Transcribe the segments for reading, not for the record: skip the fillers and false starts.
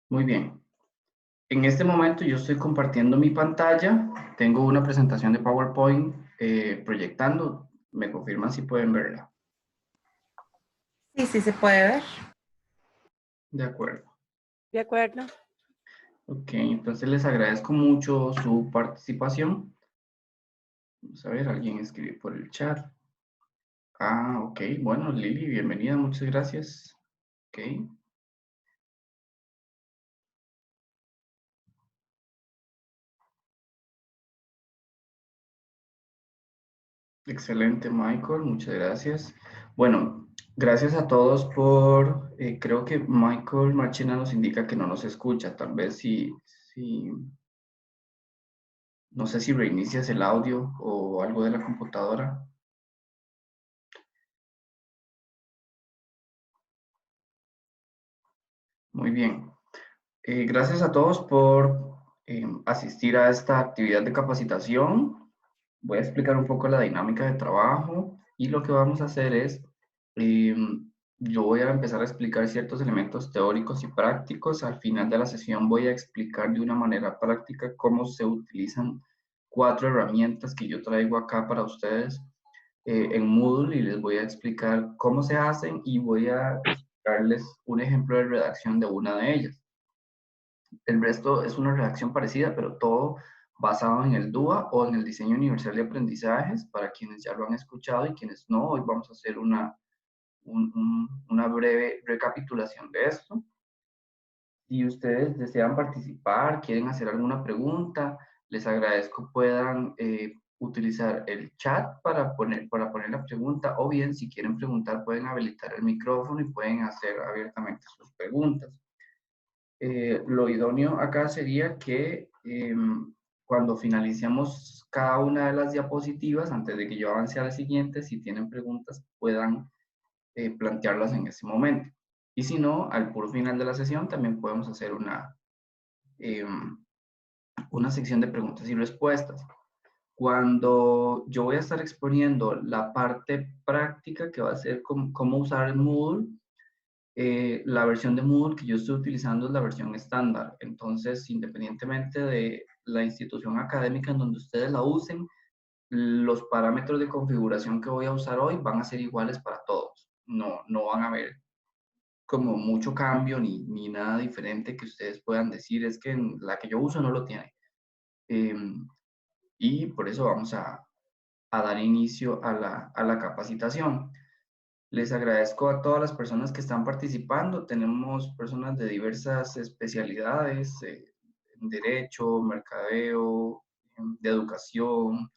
Muy bien. En este momento yo estoy compartiendo mi pantalla. Tengo una presentación de PowerPoint proyectando. Me confirman si pueden verla. Sí, sí se puede ver. De acuerdo. De acuerdo. Ok, entonces les agradezco mucho su participación. Vamos a ver, alguien escribió por el chat. Ah, ok. Bueno, Lili, bienvenida. Muchas gracias. Ok. Excelente, Michael, muchas gracias. Bueno, gracias a todos por, creo que Michael Marchena nos indica que no nos escucha, tal vez si, no sé si reinicias el audio o algo de la computadora. Muy bien. Gracias a todos por asistir a esta actividad de capacitación. Voy a explicar un poco la dinámica de trabajo y lo que vamos a hacer es, yo voy a empezar a explicar ciertos elementos teóricos y prácticos. Al final de la sesión voy a explicar de una manera práctica cómo se utilizan 4 herramientas que yo traigo acá para ustedes en Moodle y les voy a explicar cómo se hacen y voy a explicarles un ejemplo de redacción de una de ellas. El resto es una redacción parecida, pero todo basado en el DUA o en el diseño universal de aprendizajes, para quienes ya lo han escuchado y quienes no, hoy vamos a hacer una breve recapitulación de esto. Si ustedes desean participar, quieren hacer alguna pregunta, les agradezco puedan utilizar el chat para poner la pregunta, o bien si quieren preguntar pueden habilitar el micrófono y pueden hacer abiertamente sus preguntas. Lo idóneo acá sería que cuando finalicemos cada una de las diapositivas, antes de que yo avance a la siguiente, si tienen preguntas, puedan plantearlas en ese momento. Y si no, al puro final de la sesión también podemos hacer una sección de preguntas y respuestas. Cuando yo voy a estar exponiendo la parte práctica, que va a ser cómo usar el Moodle, la versión de Moodle que yo estoy utilizando es la versión estándar. Entonces, independientemente de la institución académica en donde ustedes la usen, los parámetros de configuración que voy a usar hoy van a ser iguales para todos. No van a haber como mucho cambio ni nada diferente que ustedes puedan decir, es que en la que yo uso no lo tiene. Y por eso vamos a dar inicio a la capacitación. Les agradezco a todas las personas que están participando. Tenemos personas de diversas especialidades, en derecho, mercadeo, de educación,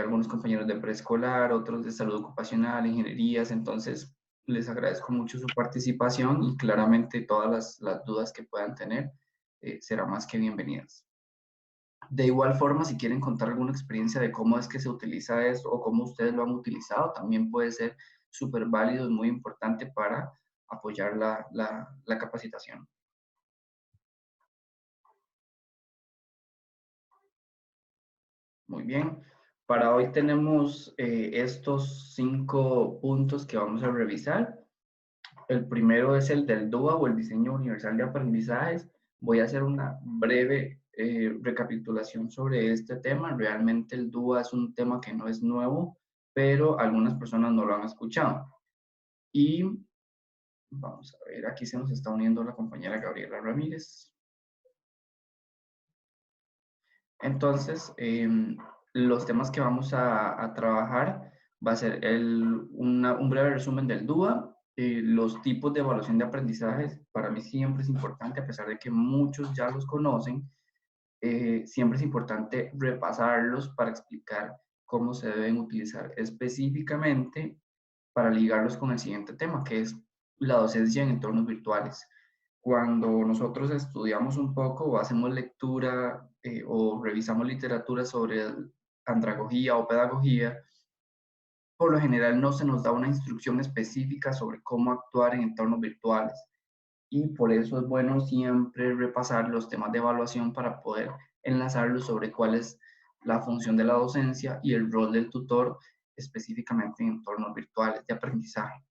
algunos compañeros de preescolar, otros de salud ocupacional, ingenierías. Entonces, les agradezco mucho su participación y claramente todas las dudas que puedan tener serán más que bienvenidas. De igual forma, si quieren contar alguna experiencia de cómo es que se utiliza esto o cómo ustedes lo han utilizado, también puede ser súper válido y muy importante para apoyar la capacitación. Muy bien. Para hoy tenemos estos 5 puntos que vamos a revisar. El primero es el del DUA o el Diseño Universal de Aprendizajes. Voy a hacer una breve recapitulación sobre este tema. Realmente el DUA es un tema que no es nuevo, pero algunas personas no lo han escuchado. Y vamos a ver, aquí se nos está uniendo la compañera Gabriela Ramírez. Entonces, los temas que vamos a trabajar va a ser un breve resumen del DUA, los tipos de evaluación de aprendizajes. Para mí siempre es importante, a pesar de que muchos ya los conocen, siempre es importante repasarlos para explicar cómo se deben utilizar específicamente para ligarlos con el siguiente tema, que es la docencia en entornos virtuales. Cuando nosotros estudiamos un poco o hacemos lectura o revisamos literatura sobre andragogía o pedagogía, por lo general no se nos da una instrucción específica sobre cómo actuar en entornos virtuales. Y por eso es bueno siempre repasar los temas de evaluación para poder enlazarlos sobre cuál es la función de la docencia y el rol del tutor específicamente en entornos virtuales de aprendizaje.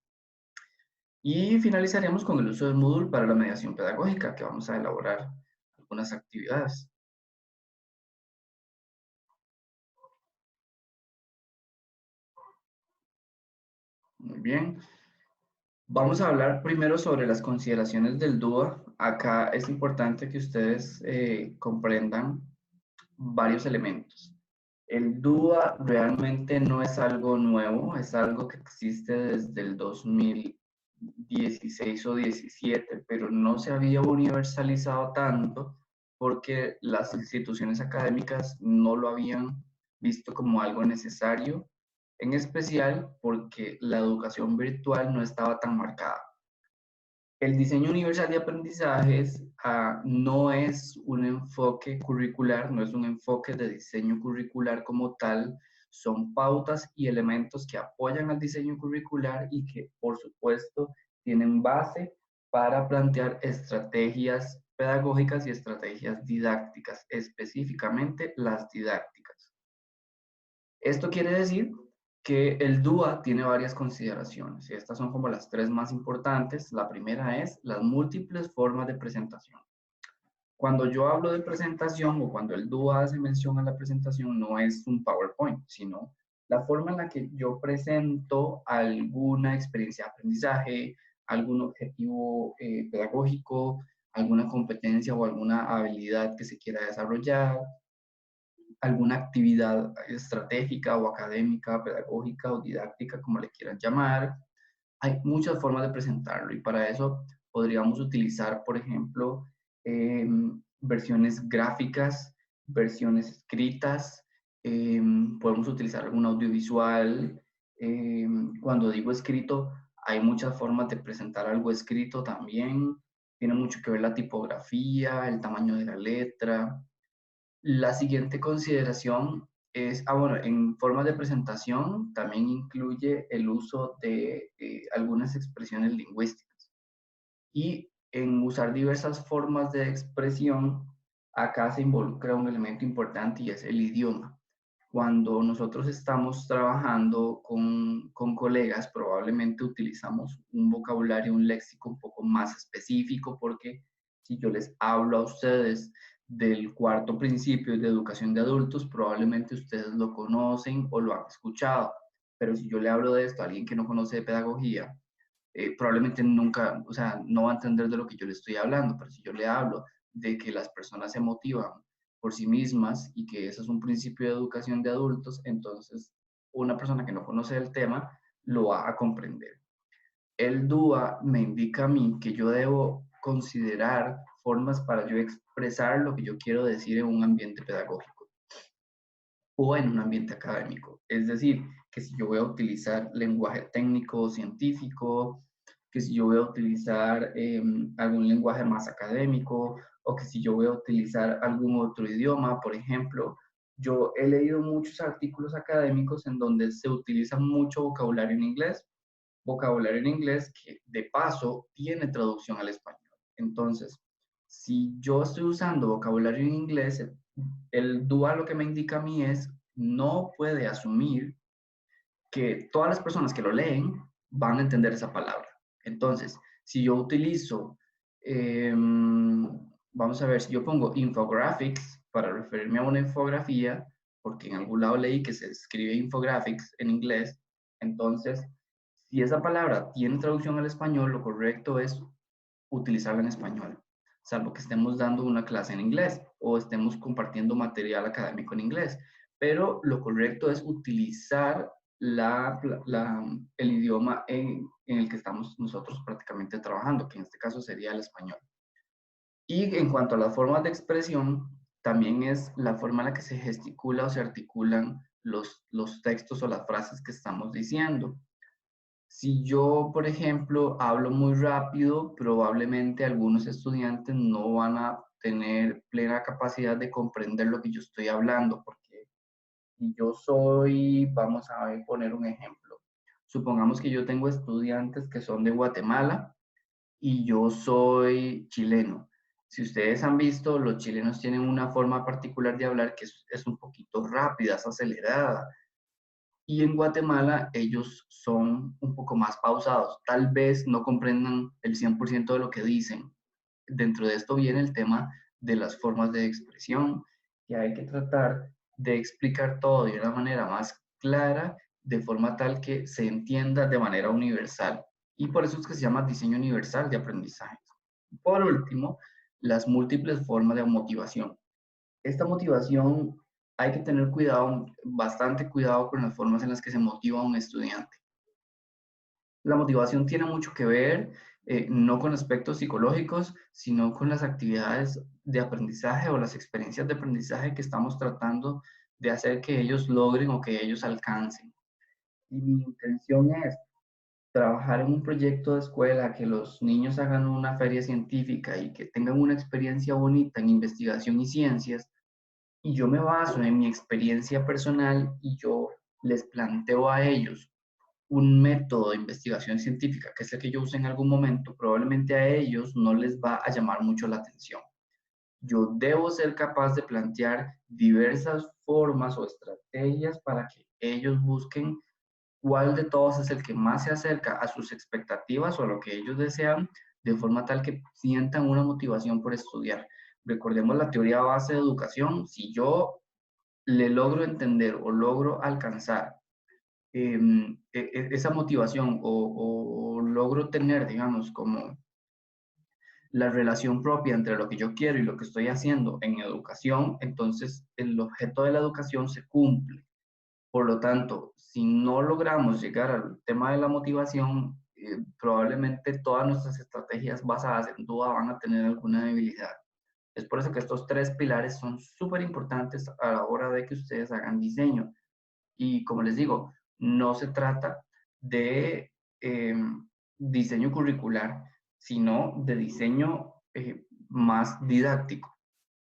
Y finalizaremos con el uso del Moodle para la mediación pedagógica, que vamos a elaborar algunas actividades. Muy bien. Vamos a hablar primero sobre las consideraciones del DUA. Acá es importante que ustedes comprendan varios elementos. El DUA realmente no es algo nuevo, es algo que existe desde el 2016 o 17, pero no se había universalizado tanto porque las instituciones académicas no lo habían visto como algo necesario, en especial porque la educación virtual no estaba tan marcada. El diseño universal de aprendizajes no es un enfoque curricular, no es un enfoque de diseño curricular como tal, son pautas y elementos que apoyan al diseño curricular y que, por supuesto, tienen base para plantear estrategias pedagógicas y estrategias didácticas, específicamente las didácticas. Esto quiere decir que el DUA tiene varias consideraciones y estas son como las tres más importantes. La primera es las múltiples formas de presentación. Cuando yo hablo de presentación o cuando el DUA hace mención a la presentación, no es un PowerPoint, sino la forma en la que yo presento alguna experiencia de aprendizaje, algún objetivo pedagógico, alguna competencia o alguna habilidad que se quiera desarrollar, alguna actividad estratégica o académica, pedagógica o didáctica, como le quieran llamar. Hay muchas formas de presentarlo y para eso podríamos utilizar, por ejemplo, versiones gráficas, versiones escritas, podemos utilizar algún audiovisual. Cuando digo escrito, hay muchas formas de presentar algo escrito también. Tiene mucho que ver la tipografía, el tamaño de la letra. La siguiente consideración es, bueno, en formas de presentación también incluye el uso de algunas expresiones lingüísticas. Y en usar diversas formas de expresión, acá se involucra un elemento importante y es el idioma. Cuando nosotros estamos trabajando con colegas, probablemente utilizamos un vocabulario, un léxico un poco más específico, porque si yo les hablo a ustedes del cuarto principio de educación de adultos, probablemente ustedes lo conocen o lo han escuchado. Pero si yo le hablo de esto a alguien que no conoce de pedagogía, probablemente nunca, o sea, no va a entender de lo que yo le estoy hablando, pero si yo le hablo de que las personas se motivan por sí mismas y que eso es un principio de educación de adultos, entonces una persona que no conoce el tema lo va a comprender. El DUA me indica a mí que yo debo considerar formas para yo expresar lo que yo quiero decir en un ambiente pedagógico o en un ambiente académico. Es decir, que si yo voy a utilizar lenguaje técnico o científico, que si yo voy a utilizar algún lenguaje más académico, o que si yo voy a utilizar algún otro idioma, por ejemplo. Yo he leído muchos artículos académicos en donde se utiliza mucho vocabulario en inglés que de paso tiene traducción al español. Entonces, si yo estoy usando vocabulario en inglés, el DUA lo que me indica a mí es, no puede asumir que todas las personas que lo leen van a entender esa palabra. Entonces, si yo utilizo, vamos a ver, si yo pongo infographics para referirme a una infografía, porque en algún lado leí que se escribe infographics en inglés, entonces, si esa palabra tiene traducción al español, lo correcto es utilizarla en español, salvo que estemos dando una clase en inglés o estemos compartiendo material académico en inglés. Pero lo correcto es utilizar el idioma en el que estamos nosotros prácticamente trabajando, que en este caso sería el español. Y en cuanto a las formas de expresión, también es la forma en la que se gesticula o se articulan los textos o las frases que estamos diciendo. Si yo, por ejemplo, hablo muy rápido, probablemente algunos estudiantes no van a tener plena capacidad de comprender lo que yo estoy hablando, porque si yo soy, vamos a poner un ejemplo. Supongamos que yo tengo estudiantes que son de Guatemala y yo soy chileno. Si ustedes han visto, los chilenos tienen una forma particular de hablar que es un poquito rápida, es acelerada. Y en Guatemala ellos son un poco más pausados. Tal vez no comprendan el 100% de lo que dicen. Dentro de esto viene el tema de las formas de expresión, que hay que tratar de explicar todo de una manera más clara, de forma tal que se entienda de manera universal. Y por eso es que se llama diseño universal de aprendizaje. Por último, las múltiples formas de motivación. Esta motivación hay que tener cuidado, bastante cuidado con las formas en las que se motiva a un estudiante. La motivación tiene mucho que ver, no con aspectos psicológicos, sino con las actividades de aprendizaje o las experiencias de aprendizaje que estamos tratando de hacer que ellos logren o que ellos alcancen. Y mi intención es trabajar en un proyecto de escuela, que los niños hagan una feria científica y que tengan una experiencia bonita en investigación y ciencias, y yo me baso en mi experiencia personal y yo les planteo a ellos un método de investigación científica, que es el que yo use en algún momento, probablemente a ellos no les va a llamar mucho la atención. Yo debo ser capaz de plantear diversas formas o estrategias para que ellos busquen cuál de todos es el que más se acerca a sus expectativas o a lo que ellos desean, de forma tal que sientan una motivación por estudiar. Recordemos la teoría base de educación. Si yo le logro entender o logro alcanzar esa motivación o logro tener, digamos, como la relación propia entre lo que yo quiero y lo que estoy haciendo en educación, entonces el objeto de la educación se cumple. Por lo tanto, si no logramos llegar al tema de la motivación, probablemente todas nuestras estrategias basadas en duda van a tener alguna debilidad. Es por eso que estos tres pilares son súper importantes a la hora de que ustedes hagan diseño. Y como les digo, no se trata de diseño curricular, sino de diseño más didáctico.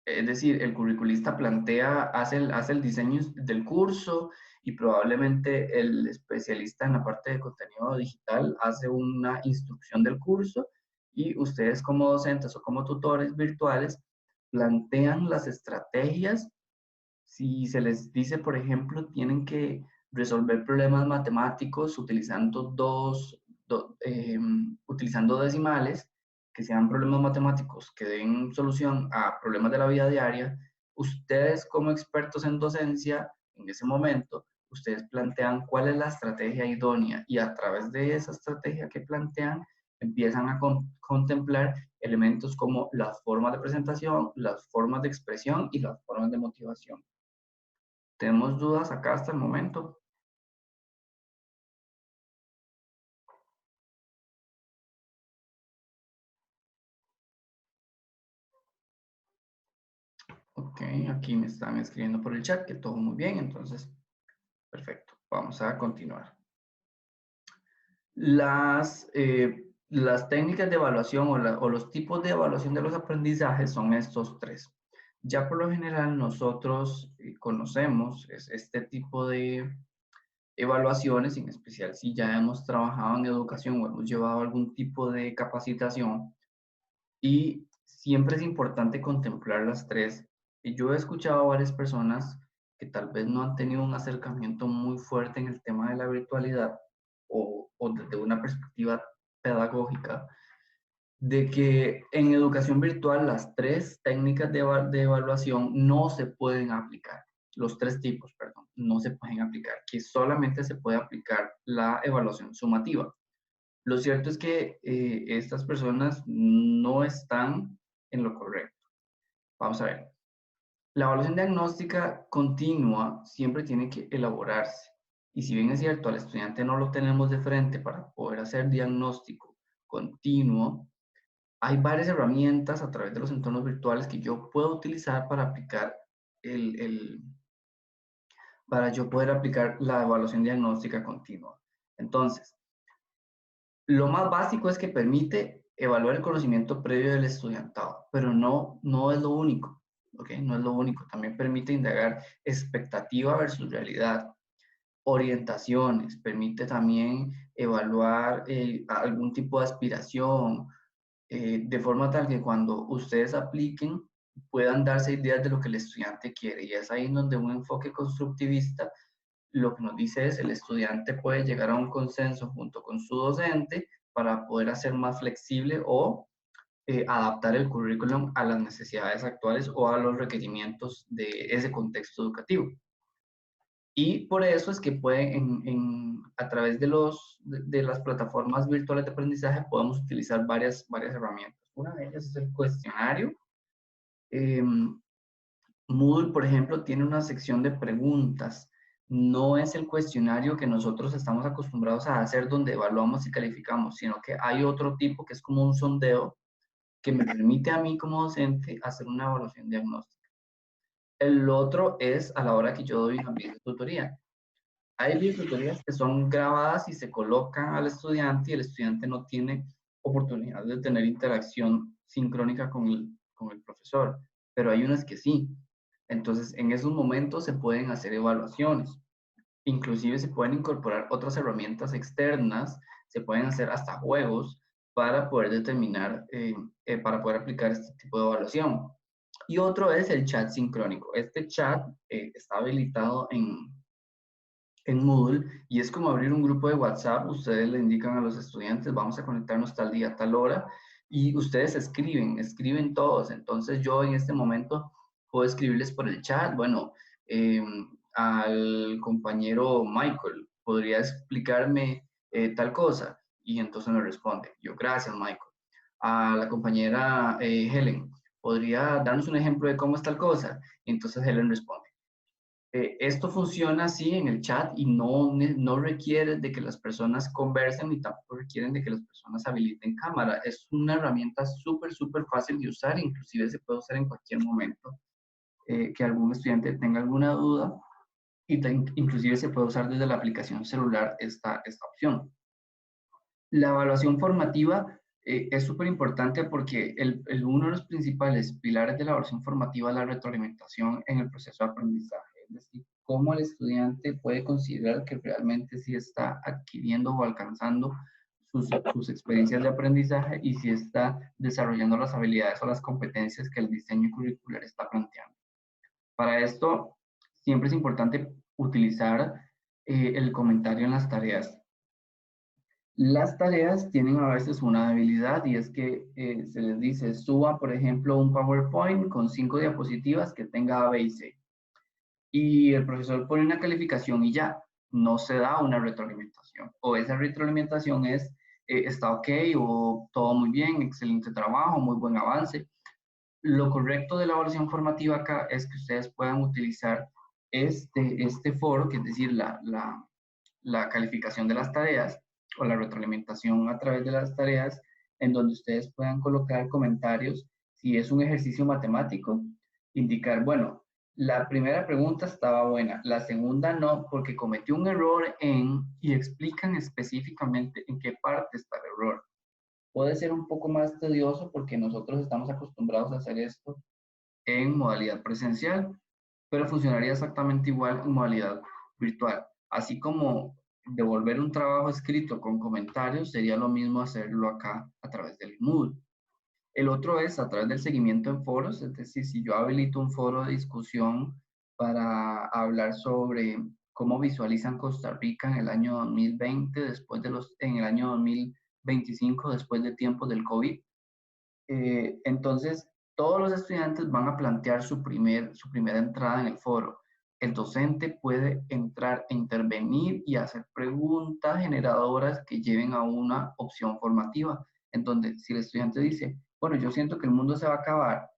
Es decir, el curriculista plantea, hace el diseño del curso y probablemente el especialista en la parte de contenido digital hace una instrucción del curso y ustedes como docentes o como tutores virtuales plantean las estrategias. Si se les dice, por ejemplo, tienen que resolver problemas matemáticos utilizando decimales, que sean problemas matemáticos que den solución a problemas de la vida diaria, ustedes como expertos en docencia, en ese momento, ustedes plantean cuál es la estrategia idónea y a través de esa estrategia que plantean, empiezan a contemplar elementos como las formas de presentación, las formas de expresión y las formas de motivación. ¿Tenemos dudas acá hasta el momento? Ok, aquí me están escribiendo por el chat que todo muy bien, entonces, perfecto. Vamos a continuar. Las técnicas de evaluación o los tipos de evaluación de los aprendizajes son estos tres. Ya por lo general nosotros conocemos este tipo de evaluaciones, en especial si ya hemos trabajado en educación o hemos llevado algún tipo de capacitación. Y siempre es importante contemplar las tres. Y yo he escuchado a varias personas que tal vez no han tenido un acercamiento muy fuerte en el tema de la virtualidad o desde una perspectiva pedagógica, de que en educación virtual las tres técnicas de evaluación no se pueden aplicar. Los tres tipos, perdón, no se pueden aplicar, que solamente se puede aplicar la evaluación sumativa. Lo cierto es que estas personas no están en lo correcto. Vamos a ver. La evaluación diagnóstica continua siempre tiene que elaborarse. Y si bien es cierto, al estudiante no lo tenemos de frente para poder hacer diagnóstico continuo, hay varias herramientas a través de los entornos virtuales que yo puedo utilizar para aplicar para yo poder aplicar la evaluación diagnóstica continua. Entonces, lo más básico es que permite evaluar el conocimiento previo del estudiantado, pero no es lo único, ¿ok? No es lo único. También permite indagar expectativa versus realidad, orientaciones, permite también evaluar algún tipo de aspiración, de forma tal que cuando ustedes apliquen puedan darse ideas de lo que el estudiante quiere. Y es ahí donde un enfoque constructivista lo que nos dice es el estudiante puede llegar a un consenso junto con su docente para poder hacer más flexible o adaptar el currículum a las necesidades actuales o a los requerimientos de ese contexto educativo. Y por eso es que pueden, a través de las plataformas virtuales de aprendizaje, podemos utilizar varias herramientas. Una de ellas es el cuestionario. Moodle, por ejemplo, tiene una sección de preguntas. No es el cuestionario que nosotros estamos acostumbrados a hacer donde evaluamos y calificamos, sino que hay otro tipo que es como un sondeo que me permite a mí como docente hacer una evaluación diagnóstica. El otro es a la hora que yo doy una videotutoría. Hay videotutorías que son grabadas y se colocan al estudiante y el estudiante no tiene oportunidad de tener interacción sincrónica con el profesor, pero hay unas que sí. Entonces, en esos momentos se pueden hacer evaluaciones. Inclusive se pueden incorporar otras herramientas externas, se pueden hacer hasta juegos para poder determinar, para poder aplicar este tipo de evaluación. Y otro es el chat sincrónico. Este chat está habilitado en Moodle y es como abrir un grupo de WhatsApp. Ustedes le indican a los estudiantes, vamos a conectarnos tal día, tal hora, y ustedes escriben todos. Entonces yo en este momento puedo escribirles por el chat, bueno, al compañero Michael, ¿podría explicarme tal cosa? Y entonces me responde, yo, gracias Michael. A la compañera Helen, ¿podría darnos un ejemplo de cómo es tal cosa? Y entonces Helen responde. Esto funciona así en el chat y no requiere de que las personas conversen ni tampoco requieren de que las personas habiliten cámara. Es una herramienta súper fácil de usar, inclusive se puede usar en cualquier momento que algún estudiante tenga alguna duda y inclusive se puede usar desde la aplicación celular esta opción. La evaluación formativa es súper importante porque uno de los principales pilares de la evaluación formativa es la retroalimentación en el proceso de aprendizaje. Es decir, cómo el estudiante puede considerar que realmente sí está adquiriendo o alcanzando sus experiencias de aprendizaje y si está desarrollando las habilidades o las competencias que el diseño curricular está planteando. Para esto, siempre es importante utilizar el comentario en las tareas. Las tareas tienen a veces una debilidad y es que se les dice, suba, por ejemplo, un PowerPoint con 5 diapositivas que tenga A, B y C. Y el profesor pone una calificación y ya, no se da una retroalimentación. O esa retroalimentación es, está ok o todo muy bien, excelente trabajo, muy buen avance. Lo correcto de la evaluación formativa acá es que ustedes puedan utilizar este foro, que es decir, la calificación de las tareas o la retroalimentación a través de las tareas, en donde ustedes puedan colocar comentarios. Si es un ejercicio matemático, indicar, bueno, la primera pregunta estaba buena, la segunda no, porque cometió un error y explican específicamente en qué parte está el error. Puede ser un poco más tedioso porque nosotros estamos acostumbrados a hacer esto en modalidad presencial, pero funcionaría exactamente igual en modalidad virtual. Así como devolver un trabajo escrito con comentarios, sería lo mismo hacerlo acá a través del Moodle. El otro es a través del seguimiento en foros, es decir, si yo habilito un foro de discusión para hablar sobre cómo visualizan Costa Rica en el año 2020, en el año 2025, después de tiempos del COVID, entonces todos los estudiantes van a plantear su primera entrada en el foro. El docente puede entrar e intervenir y hacer preguntas generadoras que lleven a una opción formativa, en donde si el estudiante dice, bueno, yo siento que el mundo se va a acabar,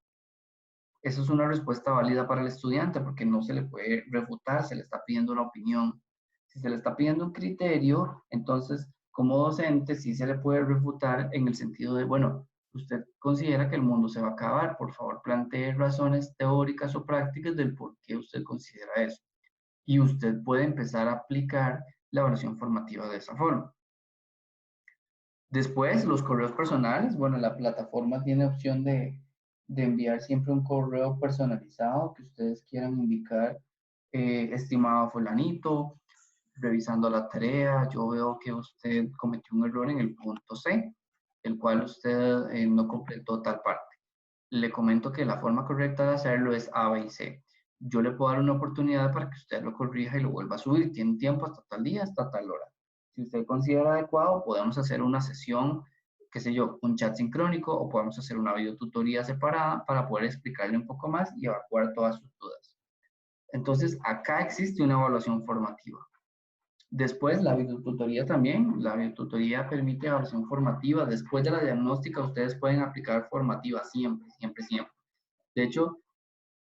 eso es una respuesta válida para el estudiante porque no se le puede refutar, se le está pidiendo una opinión. Si se le está pidiendo un criterio, entonces como docente sí se le puede refutar en el sentido de, bueno, usted considera que el mundo se va a acabar, por favor plantee razones teóricas o prácticas del por qué usted considera eso. Y usted puede empezar a aplicar la evaluación formativa de esa forma. Después, los correos personales. Bueno, la plataforma tiene opción de enviar siempre un correo personalizado que ustedes quieran indicar, estimado fulanito, revisando la tarea, yo veo que usted cometió un error en el punto C, el cual usted no completó tal parte. Le comento que la forma correcta de hacerlo es A, B y C. yo le puedo dar una oportunidad para que usted lo corrija y lo vuelva a subir. Tiene tiempo hasta tal día, hasta tal hora. Si usted considera adecuado, podemos hacer una sesión, qué sé yo, un chat sincrónico, o podemos hacer una videotutoría separada para poder explicarle un poco más y evacuar todas sus dudas. Entonces, acá existe una evaluación formativa. Después, la videotutoría también. La videotutoría permite evaluación formativa. Después de la diagnóstica, ustedes pueden aplicar formativa siempre, siempre, siempre. De hecho,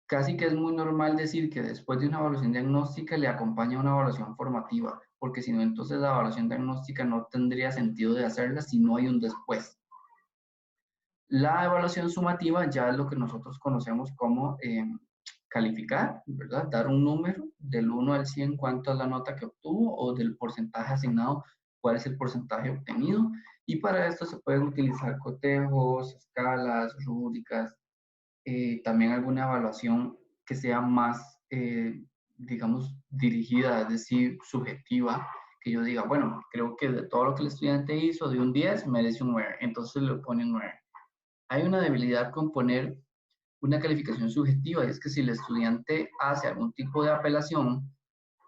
casi que es muy normal decir que después de una evaluación diagnóstica le acompaña una evaluación formativa, porque si no, entonces la evaluación diagnóstica no tendría sentido de hacerla si no hay un después. La evaluación sumativa ya es lo que nosotros conocemos como calificar, ¿verdad? Dar un número del 1 al 100, cuánto es la nota que obtuvo, o del porcentaje asignado, cuál es el porcentaje obtenido. Y para esto se pueden utilizar cotejos, escalas, rúbricas, también alguna evaluación que sea más, digamos, dirigida, es decir, subjetiva, que yo diga, bueno, creo que de todo lo que el estudiante hizo, de un 10 merece un 9, entonces le pone un 9. Hay una debilidad con poner una calificación subjetiva, y es que si el estudiante hace algún tipo de apelación,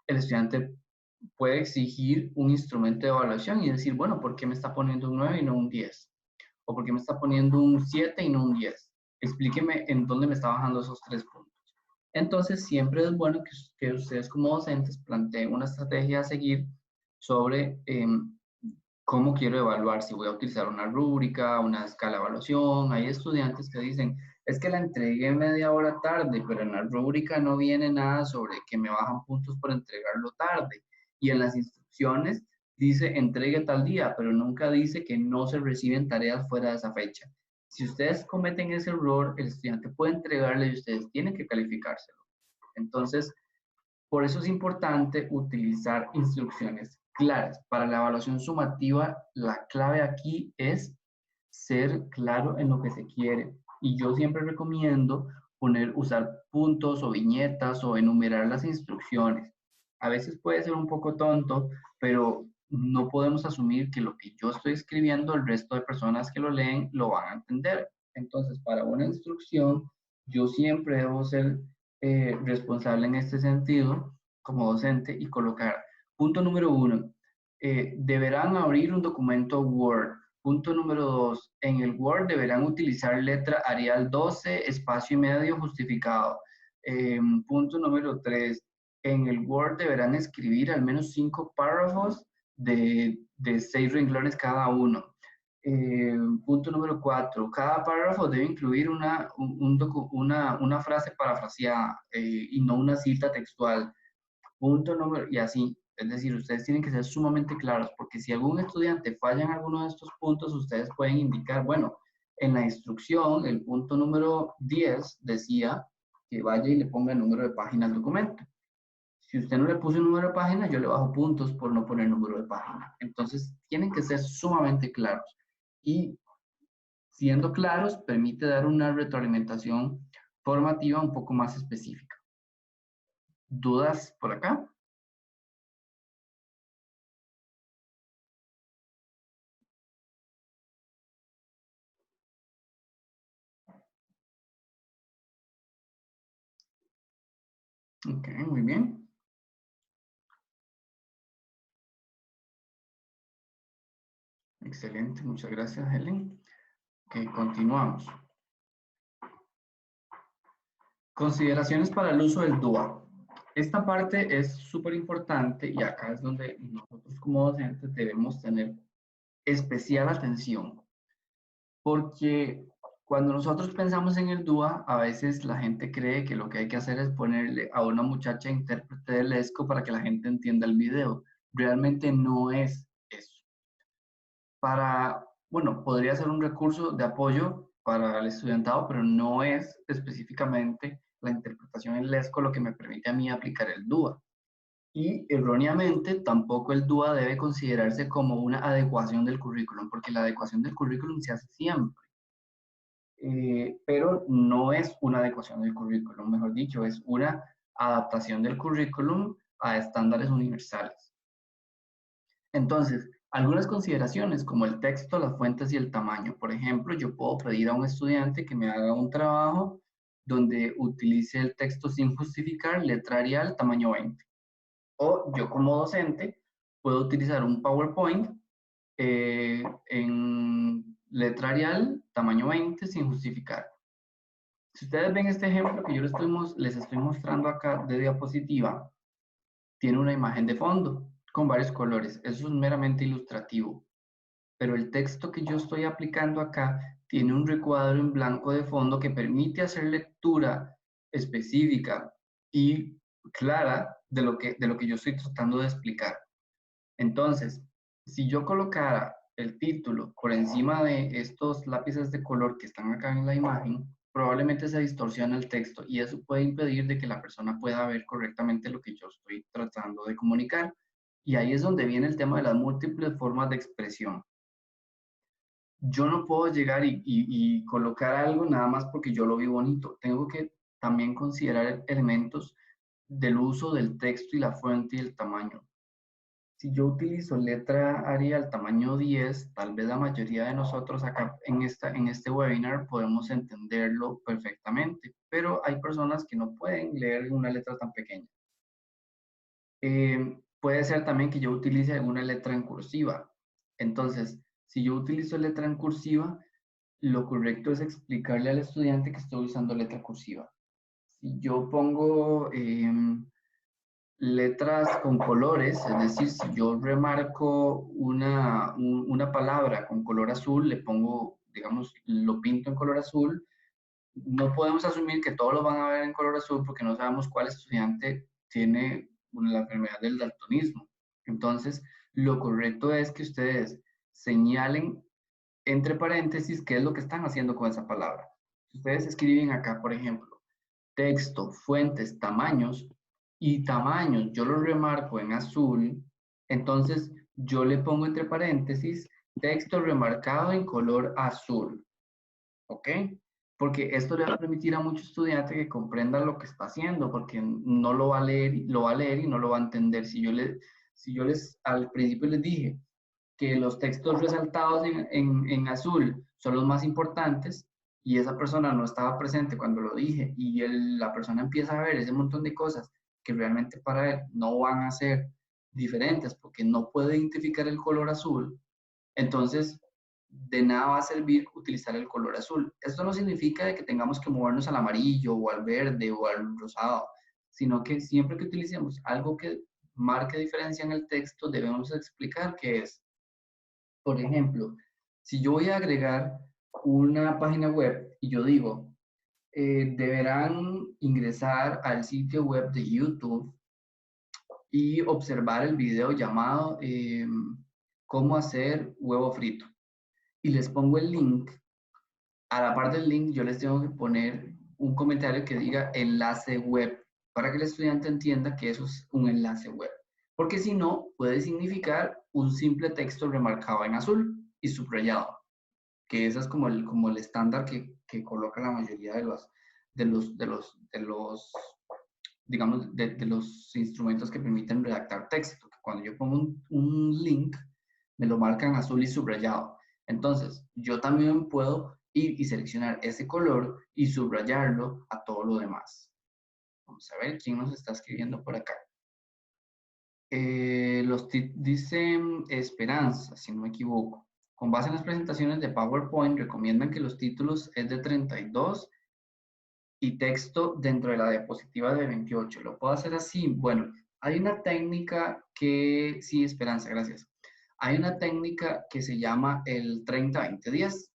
el estudiante puede exigir un instrumento de evaluación y decir, bueno, ¿por qué me está poniendo un 9 y no un 10? ¿O por qué me está poniendo un 7 y no un 10? Explíqueme en dónde me está bajando esos 3 puntos. Entonces, siempre es bueno que ustedes como docentes planteen una estrategia a seguir sobre cómo quiero evaluar, si voy a utilizar una rúbrica, una escala de evaluación. Hay estudiantes que dicen, es que la entregué media hora tarde, pero en la rúbrica no viene nada sobre que me bajan puntos por entregarlo tarde. Y en las instrucciones dice entregue tal día, pero nunca dice que no se reciben tareas fuera de esa fecha. Si ustedes cometen ese error, el estudiante puede entregarle y ustedes tienen que calificárselo. Entonces, por eso es importante utilizar instrucciones claras. Para la evaluación sumativa, la clave aquí es ser claro en lo que se quiere. Y yo siempre recomiendo usar puntos o viñetas o enumerar las instrucciones. A veces puede ser un poco tonto, pero no podemos asumir que lo que yo estoy escribiendo, el resto de personas que lo leen lo van a entender. Entonces, para una instrucción, yo siempre debo ser responsable en este sentido como docente y colocar, punto número 1, deberán abrir un documento Word. Punto número 2, en el Word deberán utilizar letra Arial 12, espacio y medio justificado. Punto número 3, en el Word deberán escribir al menos 5 párrafos de 6 renglones cada uno. Punto número 4, cada párrafo debe incluir una frase parafraseada y no una cita textual. Punto número, y así. Es decir, ustedes tienen que ser sumamente claros, porque si algún estudiante falla en alguno de estos puntos, ustedes pueden indicar, bueno, en la instrucción, el punto número 10 decía que vaya y le ponga el número de página al documento. Si usted no le puso el número de página, yo le bajo puntos por no poner el número de página. Entonces, tienen que ser sumamente claros. Y siendo claros, permite dar una retroalimentación formativa un poco más específica. ¿Dudas por acá? Ok, muy bien. Excelente, muchas gracias, Helen. Ok, continuamos. Consideraciones para el uso del DUA. Esta parte es súper importante y acá es donde nosotros como docentes debemos tener especial atención. Porque cuando nosotros pensamos en el DUA, a veces la gente cree que lo que hay que hacer es ponerle a una muchacha intérprete del ESCO para que la gente entienda el video. Realmente no es eso. Bueno, podría ser un recurso de apoyo para el estudiantado, pero no es específicamente la interpretación en LESCO lo que me permite a mí aplicar el DUA. Y erróneamente, tampoco el DUA debe considerarse como una adecuación del currículum, porque la adecuación del currículum se hace siempre. Pero no es una adecuación del currículum, mejor dicho, es una adaptación del currículum a estándares universales. Entonces, algunas consideraciones como el texto, las fuentes y el tamaño. Por ejemplo, yo puedo pedir a un estudiante que me haga un trabajo donde utilice el texto sin justificar, letra Arial, tamaño 20. O yo como docente puedo utilizar un PowerPoint en letra Arial, tamaño 20, sin justificar. Si ustedes ven este ejemplo que yo les estoy mostrando acá de diapositiva, tiene una imagen de fondo con varios colores. Eso es meramente ilustrativo. Pero el texto que yo estoy aplicando acá tiene un recuadro en blanco de fondo que permite hacer lectura específica y clara de lo que yo estoy tratando de explicar. Entonces, si yo colocara el título por encima de estos lápices de color que están acá en la imagen, probablemente se distorsiona el texto y eso puede impedir de que la persona pueda ver correctamente lo que yo estoy tratando de comunicar. Y ahí es donde viene el tema de las múltiples formas de expresión. Yo no puedo llegar y colocar algo nada más porque yo lo vi bonito. Tengo que también considerar elementos del uso del texto y la fuente y el tamaño. Si yo utilizo letra Arial tamaño 10, tal vez la mayoría de nosotros acá en este webinar podemos entenderlo perfectamente, pero hay personas que no pueden leer una letra tan pequeña. Puede ser también que yo utilice alguna letra en cursiva. Entonces, si yo utilizo letra en cursiva, lo correcto es explicarle al estudiante que estoy usando letra cursiva. Si yo pongo letras con colores, es decir, si yo remarco una palabra con color azul, le pongo, digamos, lo pinto en color azul, no podemos asumir que todos lo van a ver en color azul porque no sabemos cuál estudiante tiene la enfermedad del daltonismo. Entonces, lo correcto es que ustedes señalen entre paréntesis qué es lo que están haciendo con esa palabra. Si ustedes escriben acá, por ejemplo, texto, fuentes, tamaños, y tamaños yo los remarco en azul, entonces yo le pongo entre paréntesis texto remarcado en color azul. ¿Ok? Porque esto le va a permitir a muchos estudiantes que comprendan lo que está haciendo, porque no lo va a leer, lo va a leer y no lo va a entender. Si yo les al principio les dije que los textos resaltados en azul son los más importantes y esa persona no estaba presente cuando lo dije y la persona empieza a ver ese montón de cosas que realmente para él no van a ser diferentes porque no puede identificar el color azul, entonces de nada va a servir utilizar el color azul. Esto no significa de que tengamos que movernos al amarillo o al verde o al rosado, sino que siempre que utilicemos algo que marque diferencia en el texto, debemos explicar qué es. Por ejemplo, si yo voy a agregar una página web y yo digo, deberán ingresar al sitio web de YouTube y observar el video llamado cómo hacer huevo frito. Y les pongo el link. A la parte del link yo les tengo que poner un comentario que diga enlace web para que el estudiante entienda que eso es un enlace web. Porque si no, puede significar un simple texto remarcado en azul y subrayado, que ese es como el estándar que coloca la mayoría digamos, de los instrumentos que permiten redactar texto. Cuando yo pongo un link, me lo marcan azul y subrayado. Entonces, yo también puedo ir y seleccionar ese color y subrayarlo a todo lo demás. Vamos a ver quién nos está escribiendo por acá. Dicen Esperanza, si no me equivoco. Con base en las presentaciones de PowerPoint, recomiendan que los títulos es de 32 y texto dentro de la diapositiva de 28. ¿Lo puedo hacer así? Bueno, hay una técnica que, sí, Esperanza, gracias. Hay una técnica que se llama el 30-20-10.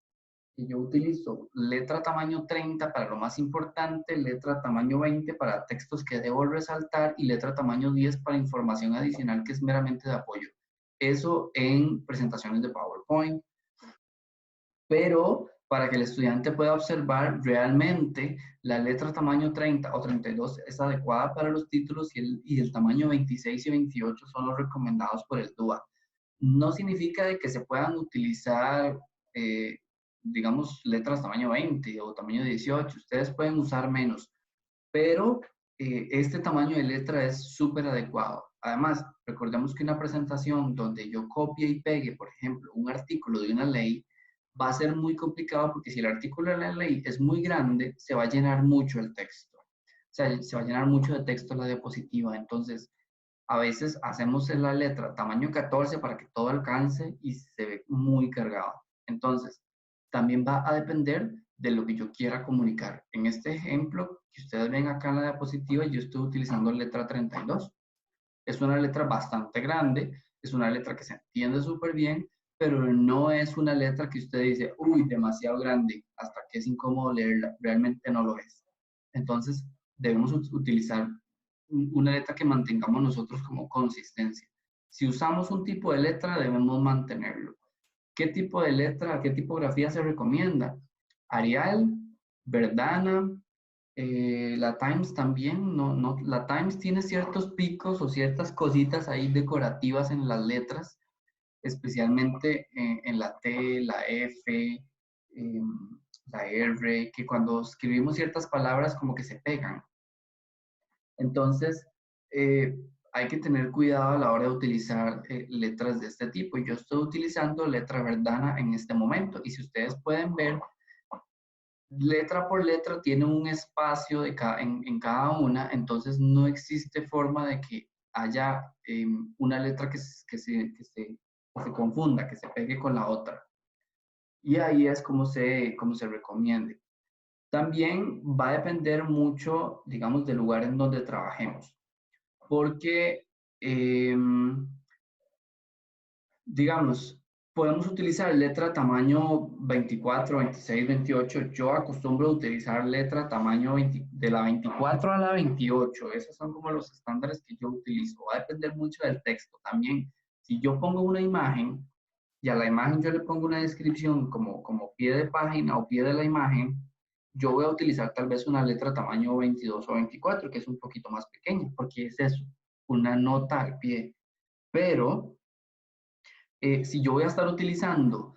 Y yo utilizo letra tamaño 30 para lo más importante, letra tamaño 20 para textos que debo resaltar y letra tamaño 10 para información adicional que es meramente de apoyo. Eso en presentaciones de PowerPoint. Pero para que el estudiante pueda observar realmente la letra tamaño 30 o 32 es adecuada para los títulos y el tamaño 26 y 28 son los recomendados por el DUA. No significa de que se puedan utilizar digamos, letras tamaño 20 o tamaño 18, ustedes pueden usar menos, pero este tamaño de letra es súper adecuado. Además, recordemos que una presentación donde yo copie y pegue, por ejemplo, un artículo de una ley, va a ser muy complicado porque si el artículo de la ley es muy grande, se va a llenar mucho el texto. O sea, se va a llenar mucho de texto la diapositiva. Entonces, a veces hacemos en la letra tamaño 14 para que todo alcance y se ve muy cargado. Entonces, también va a depender de lo que yo quiera comunicar. En este ejemplo que ustedes ven acá en la diapositiva, yo estoy utilizando letra 32. Es una letra bastante grande, es una letra que se entiende súper bien, pero no es una letra que usted dice, uy, demasiado grande, hasta que es incómodo leerla. Realmente no lo es. Entonces, debemos utilizar una letra que mantengamos nosotros como consistencia. Si usamos un tipo de letra, debemos mantenerlo. ¿Qué tipo de letra, qué tipografía se recomienda? Arial, Verdana, la Times también, la Times tiene ciertos picos o ciertas cositas ahí decorativas en las letras, especialmente en la T, la F, la R, que cuando escribimos ciertas palabras como que se pegan. Entonces, hay que tener cuidado a la hora de utilizar letras de este tipo. Yo estoy utilizando letra Verdana en este momento y si ustedes pueden ver, letra por letra tiene un espacio en cada una, entonces no existe forma de que haya una letra que se confunda, que se pegue con la otra. Y ahí es como se recomiende. También va a depender mucho, digamos, del lugar en donde trabajemos, porque, digamos, podemos utilizar letra tamaño 24, 26, 28. Yo acostumbro a utilizar letra tamaño 20, de la 24 a la 28. Esos son como los estándares que yo utilizo. Va a depender mucho del texto también. Si yo pongo una imagen y a la imagen yo le pongo una descripción como pie de página o pie de la imagen, yo voy a utilizar tal vez una letra tamaño 22 o 24, que es un poquito más pequeña, porque es eso, una nota al pie. Pero si yo voy a estar utilizando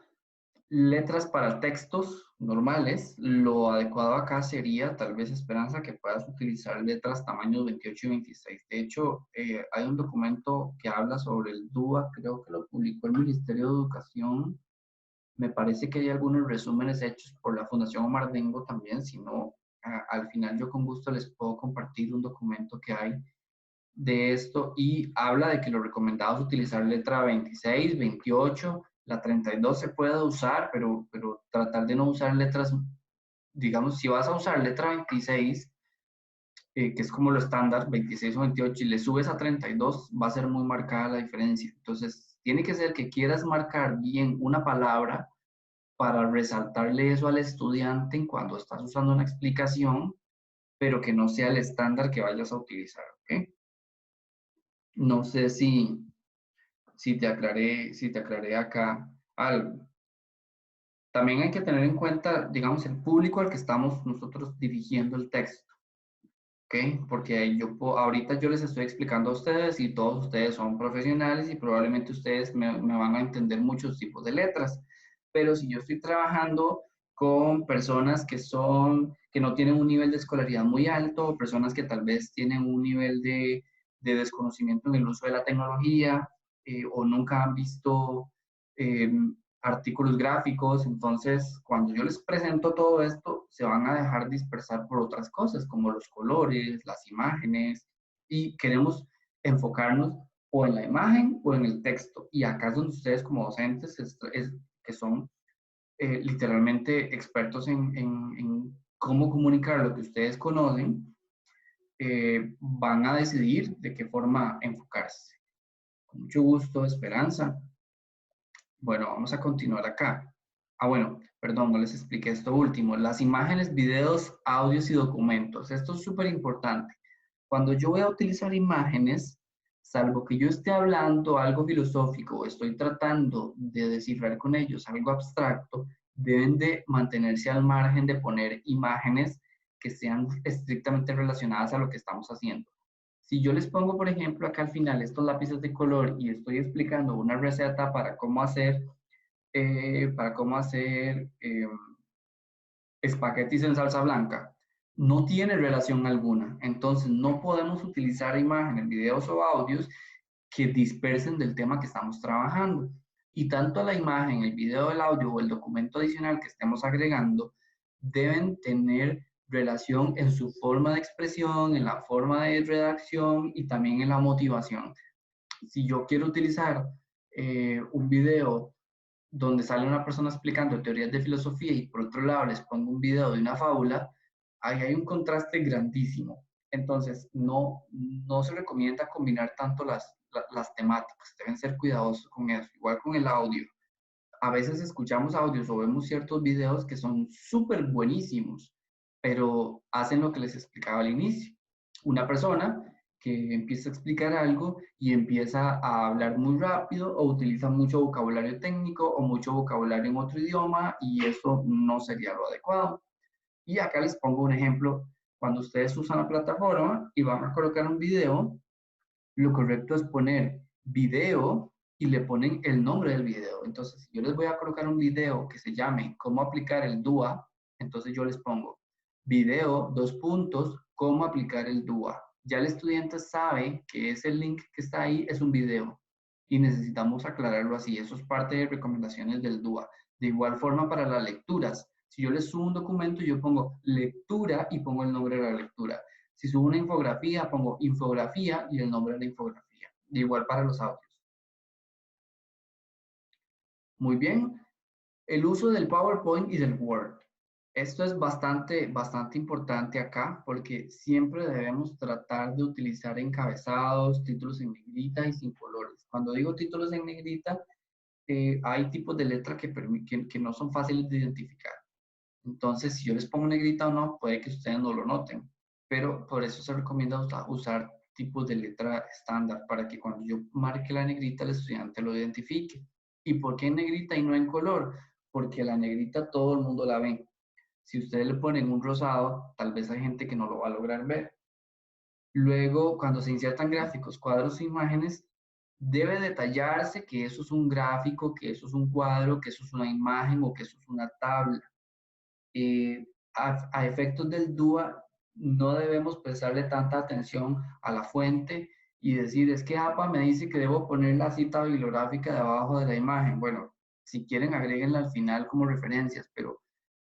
letras para textos normales, lo adecuado acá sería, tal vez Esperanza, que puedas utilizar letras tamaños 28 y 26. De hecho, hay un documento que habla sobre el DUA, creo que lo publicó el Ministerio de Educación. Me parece que hay algunos resúmenes hechos por la Fundación Omar Dengo también, si no, al final yo con gusto les puedo compartir un documento que hay de esto y habla de que lo recomendado es utilizar letra 26, 28, la 32 se puede usar, pero tratar de no usar letras, digamos, si vas a usar letra 26, que es como lo estándar, 26 o 28, y le subes a 32, va a ser muy marcada la diferencia. Entonces, tiene que ser que quieras marcar bien una palabra para resaltarle eso al estudiante en cuando estás usando una explicación, pero que no sea el estándar que vayas a utilizar, ¿ok? No sé si te aclaré acá algo. También hay que tener en cuenta, digamos, el público al que estamos nosotros dirigiendo el texto, ¿ok? Porque ahorita yo les estoy explicando a ustedes y todos ustedes son profesionales y probablemente ustedes me van a entender muchos tipos de letras. Pero si yo estoy trabajando con personas que no tienen un nivel de escolaridad muy alto, o personas que tal vez tienen un nivel de desconocimiento en el uso de la tecnología, o nunca han visto eh, artículos gráficos, entonces cuando yo les presento todo esto, se van a dejar dispersar por otras cosas, como los colores, las imágenes, y queremos enfocarnos o en la imagen o en el texto. Y acá es donde ustedes como docentes, que son literalmente expertos en cómo comunicar lo que ustedes conocen, van a decidir de qué forma enfocarse. Con mucho gusto, Esperanza. Bueno, vamos a continuar acá. Bueno, perdón, no les expliqué esto último. Las imágenes, videos, audios y documentos. Esto es súper importante. Cuando yo voy a utilizar imágenes, salvo que yo esté hablando algo filosófico o estoy tratando de descifrar con ellos algo abstracto, deben de mantenerse al margen de poner imágenes que sean estrictamente relacionadas a lo que estamos haciendo. Si yo les pongo, por ejemplo, acá al final estos lápices de color y estoy explicando una receta para cómo hacer espaguetis en salsa blanca, no tiene relación alguna. Entonces, no podemos utilizar imágenes, videos o audios que dispersen del tema que estamos trabajando. Y tanto la imagen, el video, el audio o el documento adicional que estemos agregando deben tener relación en su forma de expresión, en la forma de redacción y también en la motivación. Si yo quiero utilizar un video donde sale una persona explicando teorías de filosofía y por otro lado les pongo un video de una fábula, ahí hay un contraste grandísimo. Entonces, no se recomienda combinar tanto las temáticas, deben ser cuidadosos con eso, igual con el audio. A veces escuchamos audios o vemos ciertos videos que son súper buenísimos, pero hacen lo que les explicaba al inicio. Una persona que empieza a explicar algo y empieza a hablar muy rápido o utiliza mucho vocabulario técnico o mucho vocabulario en otro idioma y eso no sería lo adecuado. Y acá les pongo un ejemplo. Cuando ustedes usan la plataforma y van a colocar un video, lo correcto es poner video y le ponen el nombre del video. Entonces, si yo les voy a colocar un video que se llame cómo aplicar el DUA, entonces yo les pongo video, dos puntos, cómo aplicar el DUA. Ya el estudiante sabe que ese link que está ahí es un video y necesitamos aclararlo así. Eso es parte de recomendaciones del DUA. De igual forma para las lecturas. Si yo les subo un documento, yo pongo lectura y pongo el nombre de la lectura. Si subo una infografía, pongo infografía y el nombre de la infografía. De igual para los audios. Muy bien. El uso del PowerPoint y del Word. Esto es bastante importante acá porque siempre debemos tratar de utilizar encabezados, títulos en negrita y sin colores. Cuando digo títulos en negrita, hay tipos de letra que no son fáciles de identificar. Entonces, si yo les pongo negrita o no, puede que ustedes no lo noten. Pero por eso se recomienda usar tipos de letra estándar para que cuando yo marque la negrita, el estudiante lo identifique. ¿Y por qué en negrita y no en color? Porque la negrita todo el mundo la ve. Si ustedes le ponen un rosado, tal vez hay gente que no lo va a lograr ver. Luego, cuando se insertan gráficos, cuadros e imágenes, debe detallarse que eso es un gráfico, que eso es un cuadro, que eso es una imagen o que eso es una tabla. A efectos del DUA, no debemos prestarle tanta atención a la fuente y decir, es que APA me dice que debo poner la cita bibliográfica debajo de la imagen. Bueno, si quieren agréguenla al final como referencias, pero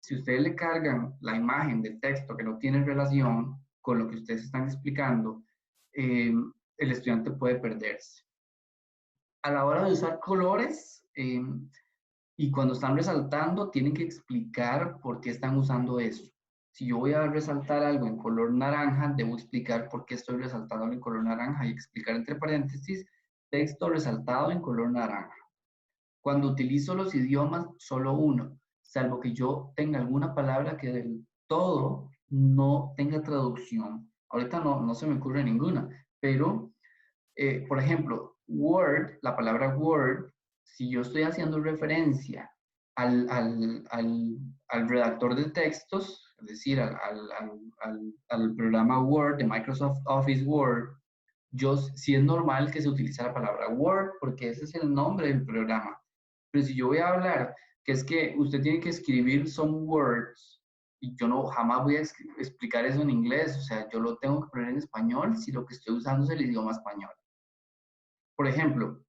si ustedes le cargan la imagen del texto que no tiene relación con lo que ustedes están explicando, el estudiante puede perderse. A la hora de usar colores, y cuando están resaltando, tienen que explicar por qué están usando eso. Si yo voy a resaltar algo en color naranja, debo explicar por qué estoy resaltando en color naranja y explicar entre paréntesis, texto resaltado en color naranja. Cuando utilizo los idiomas, solo uno, salvo que yo tenga alguna palabra que del todo no tenga traducción. Ahorita no se me ocurre ninguna, pero, por ejemplo, Word, la palabra Word, si yo estoy haciendo referencia al redactor de textos, es decir, al programa Word de Microsoft Office Word, sí es normal que se utilice la palabra Word porque ese es el nombre del programa. Pero si yo voy a hablar que es que usted tiene que escribir some words y yo jamás voy a explicar eso en inglés, o sea, yo lo tengo que poner en español si lo que estoy usando es el idioma español. Por ejemplo,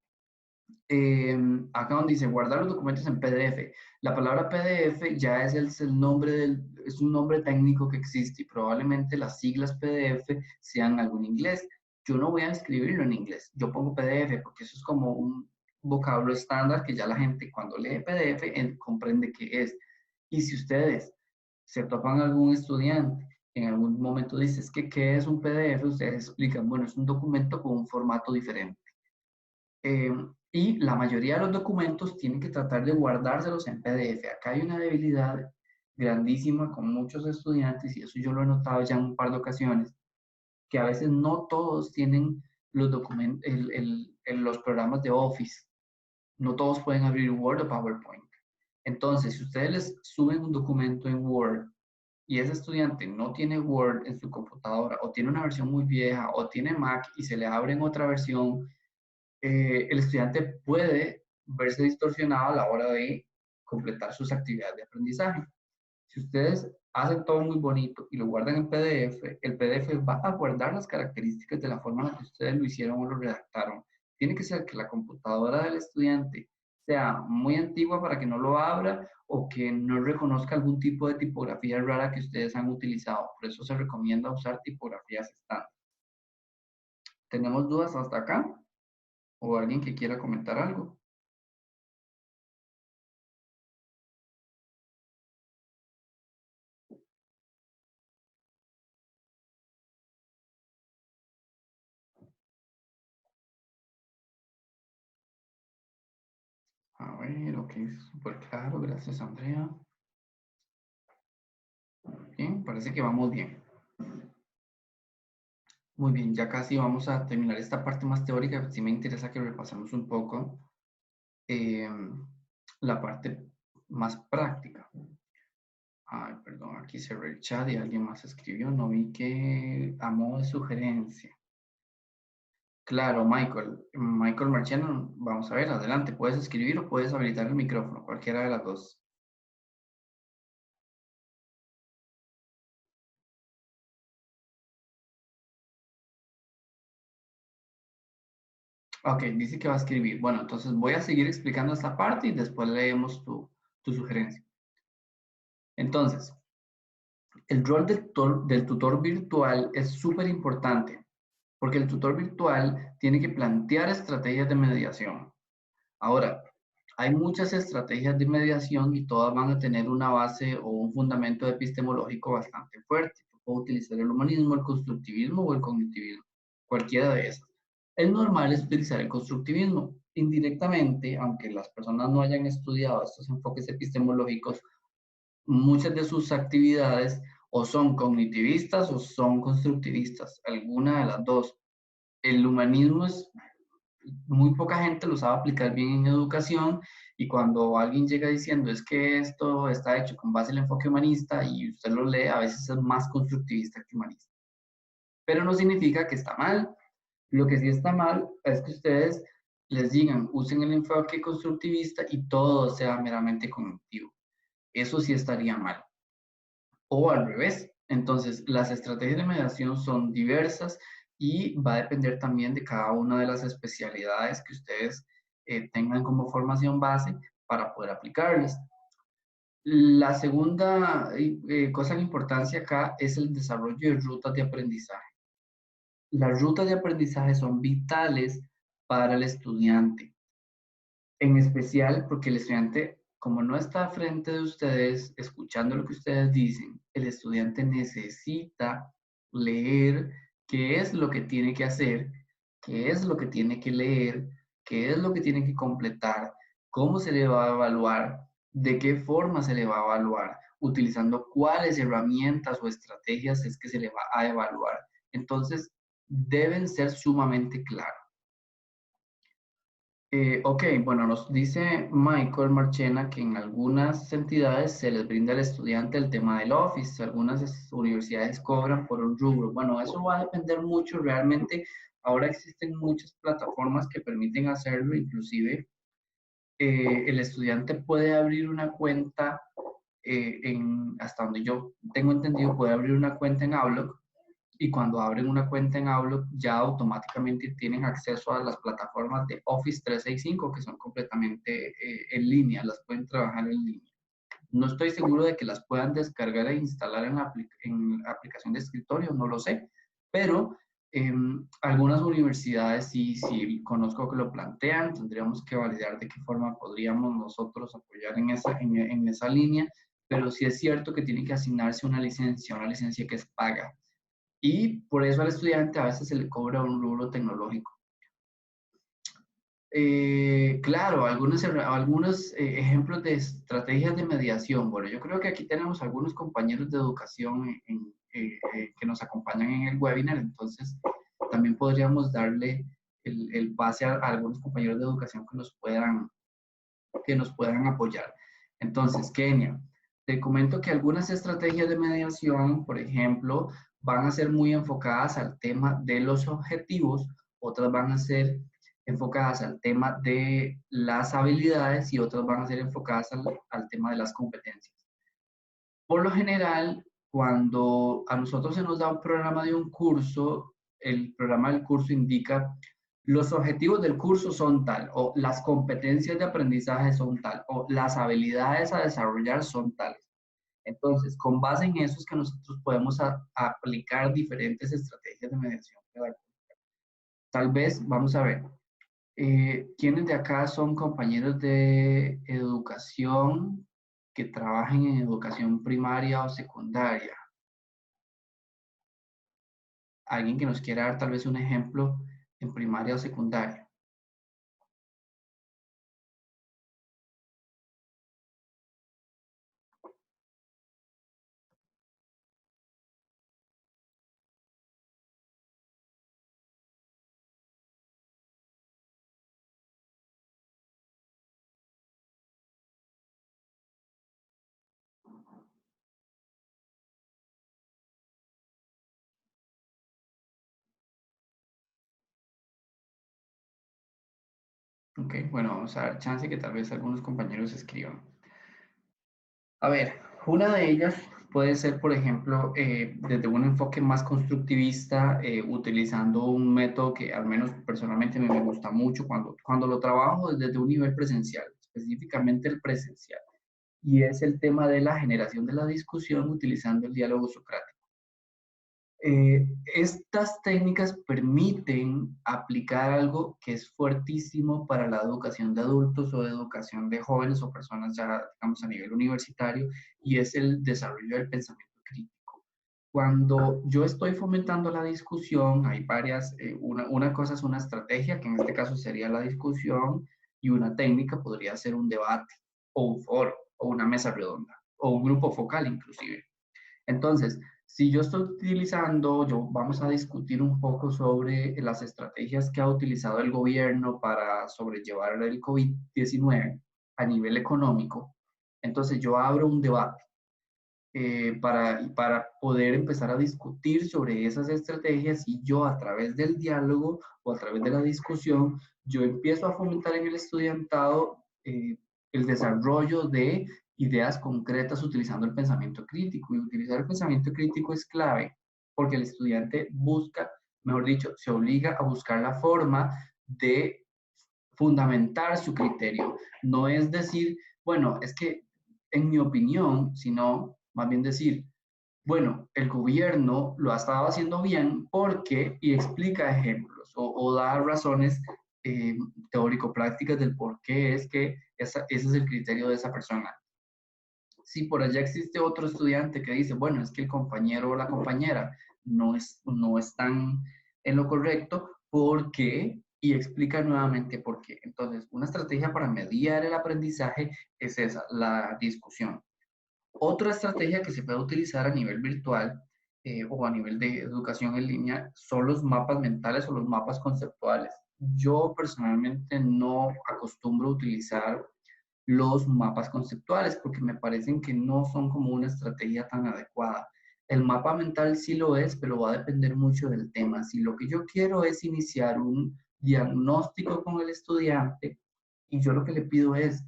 acá donde dice guardar los documentos en PDF. La palabra PDF ya es el nombre es un nombre técnico que existe y probablemente las siglas PDF sean algo en inglés. Yo no voy a escribirlo en inglés, yo pongo PDF porque eso es como un vocablo estándar que ya la gente cuando lee PDF comprende qué es. Y si ustedes se topan algún estudiante en algún momento dice, es que ¿qué es un PDF? Ustedes explican, bueno, es un documento con un formato diferente. Y la mayoría de los documentos tienen que tratar de guardárselos en PDF. Acá hay una debilidad grandísima con muchos estudiantes, y eso yo lo he notado ya en un par de ocasiones, que a veces no todos tienen los documentos, los programas de Office. No todos pueden abrir Word o PowerPoint. Entonces, si ustedes les suben un documento en Word y ese estudiante no tiene Word en su computadora o tiene una versión muy vieja o tiene Mac y se le abre en otra versión, el estudiante puede verse distorsionado a la hora de completar sus actividades de aprendizaje. Si ustedes hacen todo muy bonito y lo guardan en PDF, el PDF va a guardar las características de la forma en la que ustedes lo hicieron o lo redactaron. Tiene que ser que la computadora del estudiante sea muy antigua para que no lo abra o que no reconozca algún tipo de tipografía rara que ustedes han utilizado. Por eso se recomienda usar tipografías estándar. ¿Tenemos dudas hasta acá? ¿O alguien que quiera comentar algo? A ver, ok, súper claro, gracias Andrea. Bien, parece que vamos bien. Muy bien, ya casi vamos a terminar esta parte más teórica. Sí me interesa que repasemos un poco eh, la parte más práctica. Ay, perdón, aquí cerré el chat y alguien más escribió. No vi que a modo de sugerencia. Claro, Michael. Michael Marchena, vamos a ver, adelante. Puedes escribir o puedes habilitar el micrófono, cualquiera de las dos. Ok, dice que va a escribir. Bueno, entonces voy a seguir explicando esta parte y después leemos tu sugerencia. Entonces, el rol del tutor virtual es súper importante porque el tutor virtual tiene que plantear estrategias de mediación. Ahora, hay muchas estrategias de mediación y todas van a tener una base o un fundamento epistemológico bastante fuerte. Puedo utilizar el humanismo, el constructivismo o el cognitivismo, cualquiera de esas. El normal es utilizar el constructivismo. Indirectamente, aunque las personas no hayan estudiado estos enfoques epistemológicos, muchas de sus actividades o son cognitivistas o son constructivistas, alguna de las dos. El humanismo es muy poca gente lo sabe aplicar bien en educación y cuando alguien llega diciendo es que esto está hecho con base en el enfoque humanista y usted lo lee, a veces es más constructivista que humanista. Pero no significa que está mal. Lo que sí está mal es que ustedes les digan, usen el enfoque constructivista y todo sea meramente cognitivo. Eso sí estaría mal. O al revés. Entonces, las estrategias de mediación son diversas y va a depender también de cada una de las especialidades que ustedes tengan como formación base para poder aplicarlas. La segunda cosa de importancia acá es el desarrollo de rutas de aprendizaje. Las rutas de aprendizaje son vitales para el estudiante, en especial porque el estudiante, como no está frente de ustedes, escuchando lo que ustedes dicen, el estudiante necesita leer qué es lo que tiene que hacer, qué es lo que tiene que leer, qué es lo que tiene que completar, cómo se le va a evaluar, de qué forma se le va a evaluar, utilizando cuáles herramientas o estrategias es que se le va a evaluar. Entonces, deben ser sumamente claros. Ok, bueno, nos dice Michael Marchena que en algunas entidades se les brinda al estudiante el tema del Office, algunas universidades cobran por un rubro. Bueno, eso va a depender mucho realmente. Ahora existen muchas plataformas que permiten hacerlo, inclusive el estudiante puede abrir una cuenta hasta donde yo tengo entendido, puede abrir una cuenta en Outlook y cuando abren una cuenta en Outlook ya automáticamente tienen acceso a las plataformas de Office 365 que son completamente en línea, las pueden trabajar en línea. No estoy seguro de que las puedan descargar e instalar en la aplicación de escritorio, no lo sé, pero algunas universidades sí conozco que lo plantean, tendríamos que validar de qué forma podríamos nosotros apoyar en esa línea, pero sí es cierto que tiene que asignarse una licencia que es paga y por eso al estudiante a veces se le cobra un rubro tecnológico. Claro, algunos ejemplos de estrategias de mediación. Bueno, yo creo que aquí tenemos algunos compañeros de educación que nos acompañan en el webinar, entonces también podríamos darle el pase a algunos compañeros de educación que nos puedan apoyar. Entonces, Kenia, te comento que algunas estrategias de mediación, por ejemplo, van a ser muy enfocadas al tema de los objetivos, otras van a ser enfocadas al tema de las habilidades y otras van a ser enfocadas al tema de las competencias. Por lo general, cuando a nosotros se nos da un programa de un curso, el programa del curso indica los objetivos del curso son tal, o las competencias de aprendizaje son tal, o las habilidades a desarrollar son tales. Entonces, con base en eso es que nosotros podemos aplicar diferentes estrategias de mediación pedagógica. Tal vez, vamos a ver, ¿quiénes de acá son compañeros de educación que trabajen en educación primaria o secundaria? ¿Alguien que nos quiera dar tal vez un ejemplo en primaria o secundaria? Ok, bueno, vamos a dar chance que tal vez algunos compañeros escriban. A ver, una de ellas puede ser, por ejemplo, desde un enfoque más constructivista, utilizando un método que al menos personalmente me gusta mucho cuando lo trabajo desde un nivel presencial, específicamente el presencial, y es el tema de la generación de la discusión utilizando el diálogo socrático. Estas técnicas permiten aplicar algo que es fuertísimo para la educación de adultos o educación de jóvenes o personas ya, digamos, a nivel universitario, y es el desarrollo del pensamiento crítico. Cuando yo estoy fomentando la discusión, hay varias, una cosa es una estrategia, que en este caso sería la discusión, y una técnica podría ser un debate, o un foro, o una mesa redonda, o un grupo focal inclusive. Entonces, si yo estoy utilizando, vamos a discutir un poco sobre las estrategias que ha utilizado el gobierno para sobrellevar el COVID-19 a nivel económico. Entonces, yo abro un debate para poder empezar a discutir sobre esas estrategias, y yo a través del diálogo o a través de la discusión, yo empiezo a fomentar en el estudiantado el desarrollo de ideas concretas utilizando el pensamiento crítico. Y utilizar el pensamiento crítico es clave porque el estudiante busca, mejor dicho, se obliga a buscar la forma de fundamentar su criterio. No es decir, bueno, es que en mi opinión, sino más bien decir, bueno, el gobierno lo ha estado haciendo bien porque, y explica ejemplos o da razones teórico-prácticas del por qué es que ese es el criterio de esa persona. Si por allá existe otro estudiante que dice, bueno, es que el compañero o la compañera no están en lo correcto, ¿por qué? Y explica nuevamente por qué. Entonces, una estrategia para mediar el aprendizaje es esa, la discusión. Otra estrategia que se puede utilizar a nivel virtual o a nivel de educación en línea son los mapas mentales o los mapas conceptuales. Yo personalmente no acostumbro a utilizar los mapas conceptuales porque me parecen que no son como una estrategia tan adecuada. El mapa mental sí lo es, pero va a depender mucho del tema. Si lo que yo quiero es iniciar un diagnóstico con el estudiante y yo lo que le pido es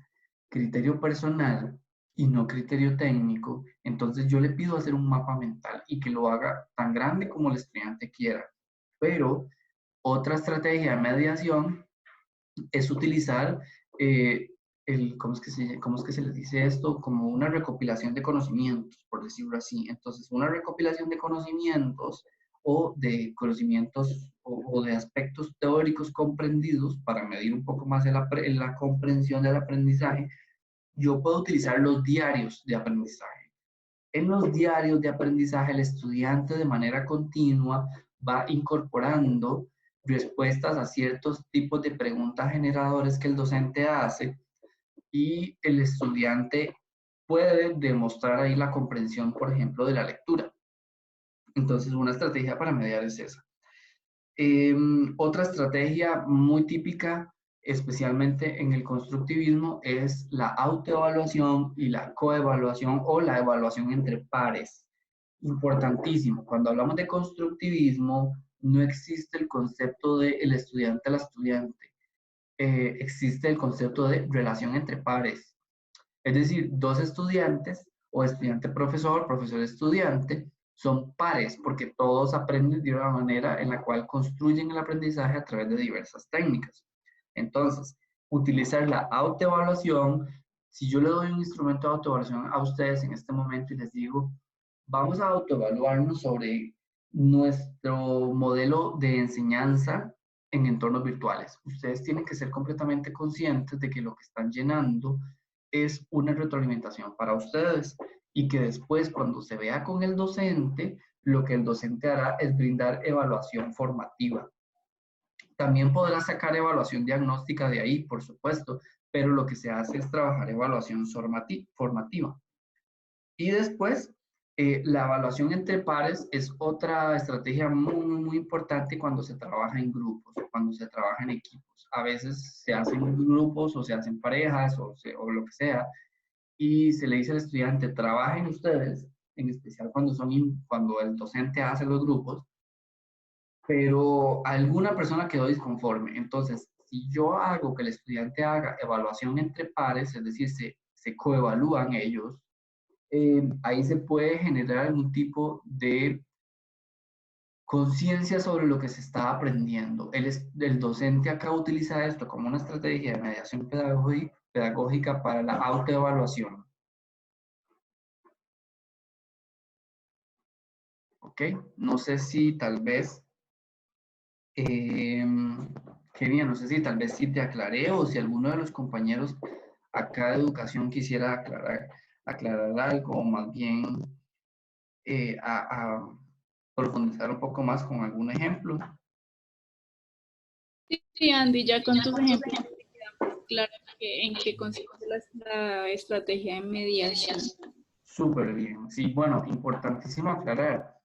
criterio personal y no criterio técnico, entonces yo le pido hacer un mapa mental y que lo haga tan grande como el estudiante quiera. Pero otra estrategia de mediación es utilizar ¿cómo es que se les dice esto? Como una recopilación de conocimientos, por decirlo así. Entonces, una recopilación de conocimientos o de conocimientos o de aspectos teóricos comprendidos para medir un poco más la comprensión del aprendizaje. Yo puedo utilizar los diarios de aprendizaje. En los diarios de aprendizaje, el estudiante de manera continua va incorporando respuestas a ciertos tipos de preguntas generadores que el docente hace, y el estudiante puede demostrar ahí la comprensión, por ejemplo, de la lectura. Entonces, una estrategia para mediar es esa. Otra estrategia muy típica, especialmente en el constructivismo, es la autoevaluación y la coevaluación o la evaluación entre pares. Importantísimo, cuando hablamos de constructivismo, no existe el concepto de el estudiante al estudiante. Existe el concepto de relación entre pares. Es decir, dos estudiantes o estudiante-profesor, profesor-estudiante, son pares porque todos aprenden de una manera en la cual construyen el aprendizaje a través de diversas técnicas. Entonces, utilizar la autoevaluación. Si yo le doy un instrumento de autoevaluación a ustedes en este momento y les digo, vamos a autoevaluarnos sobre nuestro modelo de enseñanza en entornos virtuales. Ustedes tienen que ser completamente conscientes de que lo que están llenando es una retroalimentación para ustedes y que después, cuando se vea con el docente, lo que el docente hará es brindar evaluación formativa. También podrá sacar evaluación diagnóstica de ahí, por supuesto, pero lo que se hace es trabajar evaluación formativa. Y después, la evaluación entre pares es otra estrategia muy importante cuando se trabaja en grupos o cuando se trabaja en equipos. A veces se hacen grupos o se hacen parejas o lo que sea, y se le dice al estudiante, trabajen ustedes, en especial cuando el docente hace los grupos, pero alguna persona quedó disconforme. Entonces, si yo hago que el estudiante haga evaluación entre pares, es decir, se coevalúan ellos, ahí se puede generar algún tipo de conciencia sobre lo que se está aprendiendo. El docente acá utiliza esto como una estrategia de mediación pedagógica para la autoevaluación. ¿Ok? No sé si tal vez, Kenia, no sé si tal vez sí te aclaré o si alguno de los compañeros acá de educación quisiera aclarar algo o más bien a profundizar un poco más con algún ejemplo. Sí, Andy, ya con tus ejemplos queda más claro en qué consiste la estrategia de mediación. Súper bien. Sí, bueno, importantísimo aclarar.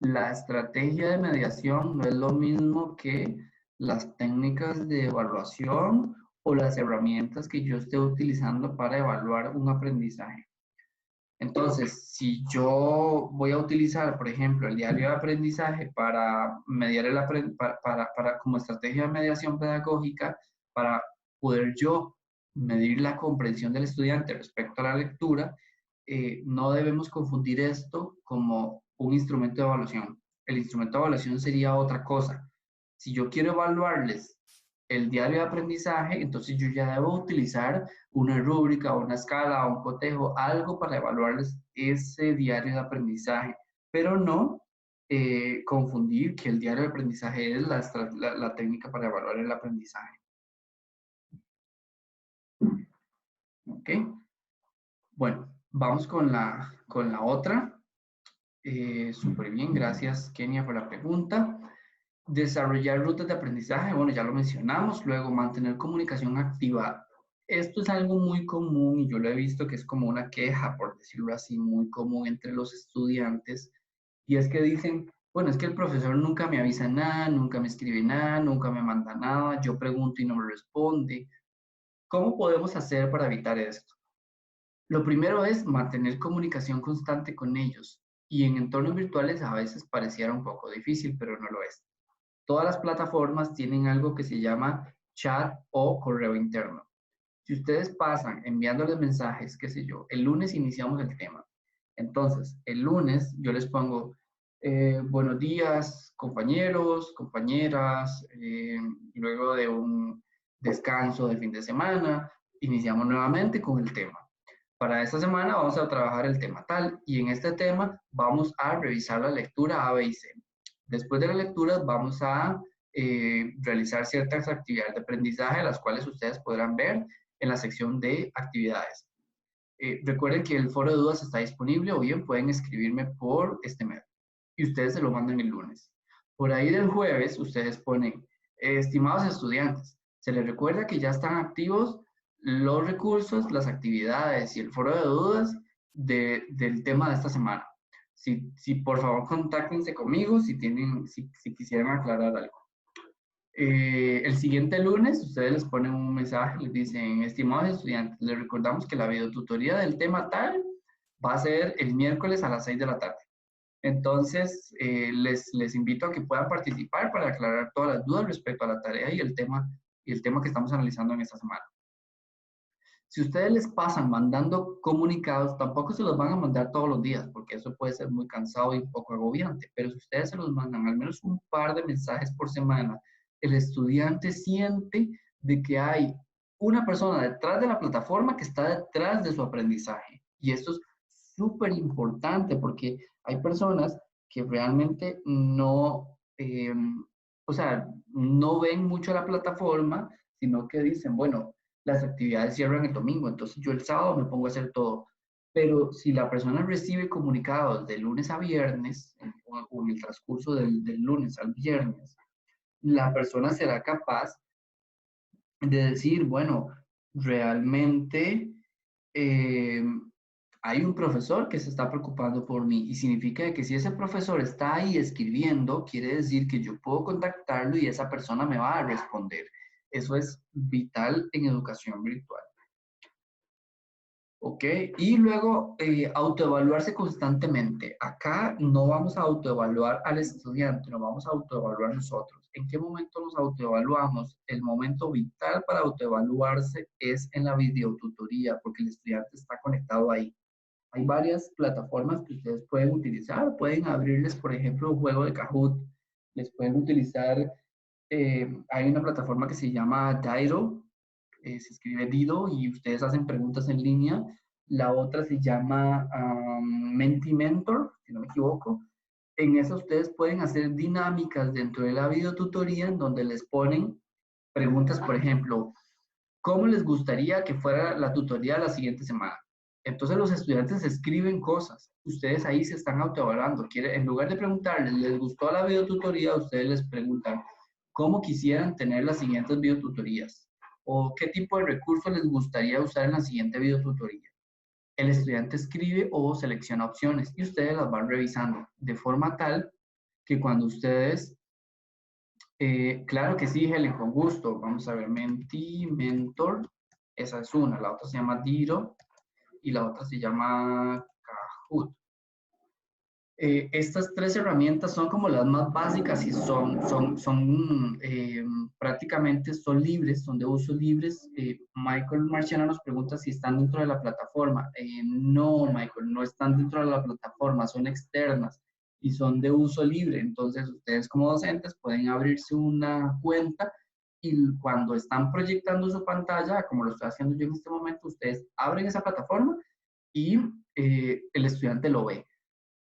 La estrategia de mediación no es lo mismo que las técnicas de evaluación o las herramientas que yo esté utilizando para evaluar un aprendizaje. Entonces, si yo voy a utilizar, por ejemplo, el diario de aprendizaje para mediar como estrategia de mediación pedagógica, para poder yo medir la comprensión del estudiante respecto a la lectura, no debemos confundir esto como un instrumento de evaluación. El instrumento de evaluación sería otra cosa. Si yo quiero evaluarles el diario de aprendizaje, entonces yo ya debo utilizar una rúbrica, una escala, un cotejo, algo para evaluarles ese diario de aprendizaje, pero no confundir que el diario de aprendizaje es la técnica para evaluar el aprendizaje. ¿Ok? Bueno, vamos con la otra. Súper bien, gracias Kenia por la pregunta. Desarrollar rutas de aprendizaje, bueno, ya lo mencionamos. Luego, mantener comunicación activa. Esto es algo muy común y yo lo he visto que es como una queja, por decirlo así, muy común entre los estudiantes. Y es que dicen, bueno, es que el profesor nunca me avisa nada, nunca me escribe nada, nunca me manda nada, yo pregunto y no me responde. ¿Cómo podemos hacer para evitar esto? Lo primero es mantener comunicación constante con ellos. Y en entornos virtuales a veces pareciera un poco difícil, pero no lo es. Todas las plataformas tienen algo que se llama chat o correo interno. Si ustedes pasan enviándoles mensajes, qué sé yo, el lunes iniciamos el tema. Entonces, el lunes yo les pongo, buenos días, compañeros, compañeras, luego de un descanso de fin de semana, iniciamos nuevamente con el tema. Para esta semana vamos a trabajar el tema tal y en este tema vamos a revisar la lectura A, B y C. Después de la lectura vamos a realizar ciertas actividades de aprendizaje, las cuales ustedes podrán ver en la sección de actividades. Recuerden que el foro de dudas está disponible o bien pueden escribirme por este medio y ustedes se lo mandan el lunes. Por ahí del jueves ustedes ponen, estimados estudiantes, se les recuerda que ya están activos los recursos, las actividades y el foro de dudas del tema de esta semana. Si por favor contáctense conmigo si quisieran aclarar algo. El siguiente lunes ustedes les ponen un mensaje, les dicen, estimados estudiantes, les recordamos que la videotutoría del tema tal va a ser el miércoles a las 6 de la tarde. Entonces, les invito a que puedan participar para aclarar todas las dudas respecto a la tarea y el tema que estamos analizando en esta semana. Si ustedes les pasan mandando comunicados, tampoco se los van a mandar todos los días, porque eso puede ser muy cansado y un poco agobiante, pero si ustedes se los mandan al menos un par de mensajes por semana, el estudiante siente de que hay una persona detrás de la plataforma que está detrás de su aprendizaje. Y esto es súper importante porque hay personas que realmente no, o sea, no ven mucho la plataforma, sino que dicen, bueno, las actividades cierran el domingo, entonces yo el sábado me pongo a hacer todo. Pero si la persona recibe comunicados de lunes a viernes, o en el transcurso del lunes al viernes, la persona será capaz de decir, bueno, realmente eh, hay un profesor que se está preocupando por mí y significa que si ese profesor está ahí escribiendo, quiere decir que yo puedo contactarlo y esa persona me va a responder. Eso es vital en educación virtual. ¿Ok? Y luego autoevaluarse constantemente. Acá no vamos a autoevaluar al estudiante, nos vamos a autoevaluar nosotros. ¿En qué momento nos autoevaluamos? El momento vital para autoevaluarse es en la videotutoría, porque el estudiante está conectado ahí. Hay varias plataformas que ustedes pueden utilizar. Pueden abrirles, por ejemplo, un juego de Kahoot. Les pueden utilizar, hay una plataforma que se llama Daido, se escribe Dido y ustedes hacen preguntas en línea. La otra se llama Mentimentor, si no me equivoco. En esa ustedes pueden hacer dinámicas dentro de la videotutoría en donde les ponen preguntas, por ejemplo, ¿cómo les gustaría que fuera la tutoría la siguiente semana? Entonces los estudiantes escriben cosas. Ustedes ahí se están autoevaluando. En lugar de preguntarles, ¿les gustó la videotutoría? Ustedes les preguntan, ¿cómo quisieran tener las siguientes videotutorías? ¿O qué tipo de recursos les gustaría usar en la siguiente videotutoría? El estudiante escribe o selecciona opciones y ustedes las van revisando de forma tal que cuando ustedes, claro que sí, Helen, con gusto. Vamos a ver, Mentimentor, esa es una. La otra se llama Diro y la otra se llama Kahoot. Estas tres herramientas son como las más básicas y prácticamente son libres, son de uso libres. Michael Marciano nos pregunta si están dentro de la plataforma. No, Michael, no están dentro de la plataforma, son externas y son de uso libre. Entonces, ustedes como docentes pueden abrirse una cuenta y cuando están proyectando su pantalla, como lo estoy haciendo yo en este momento, ustedes abren esa plataforma y el estudiante lo ve.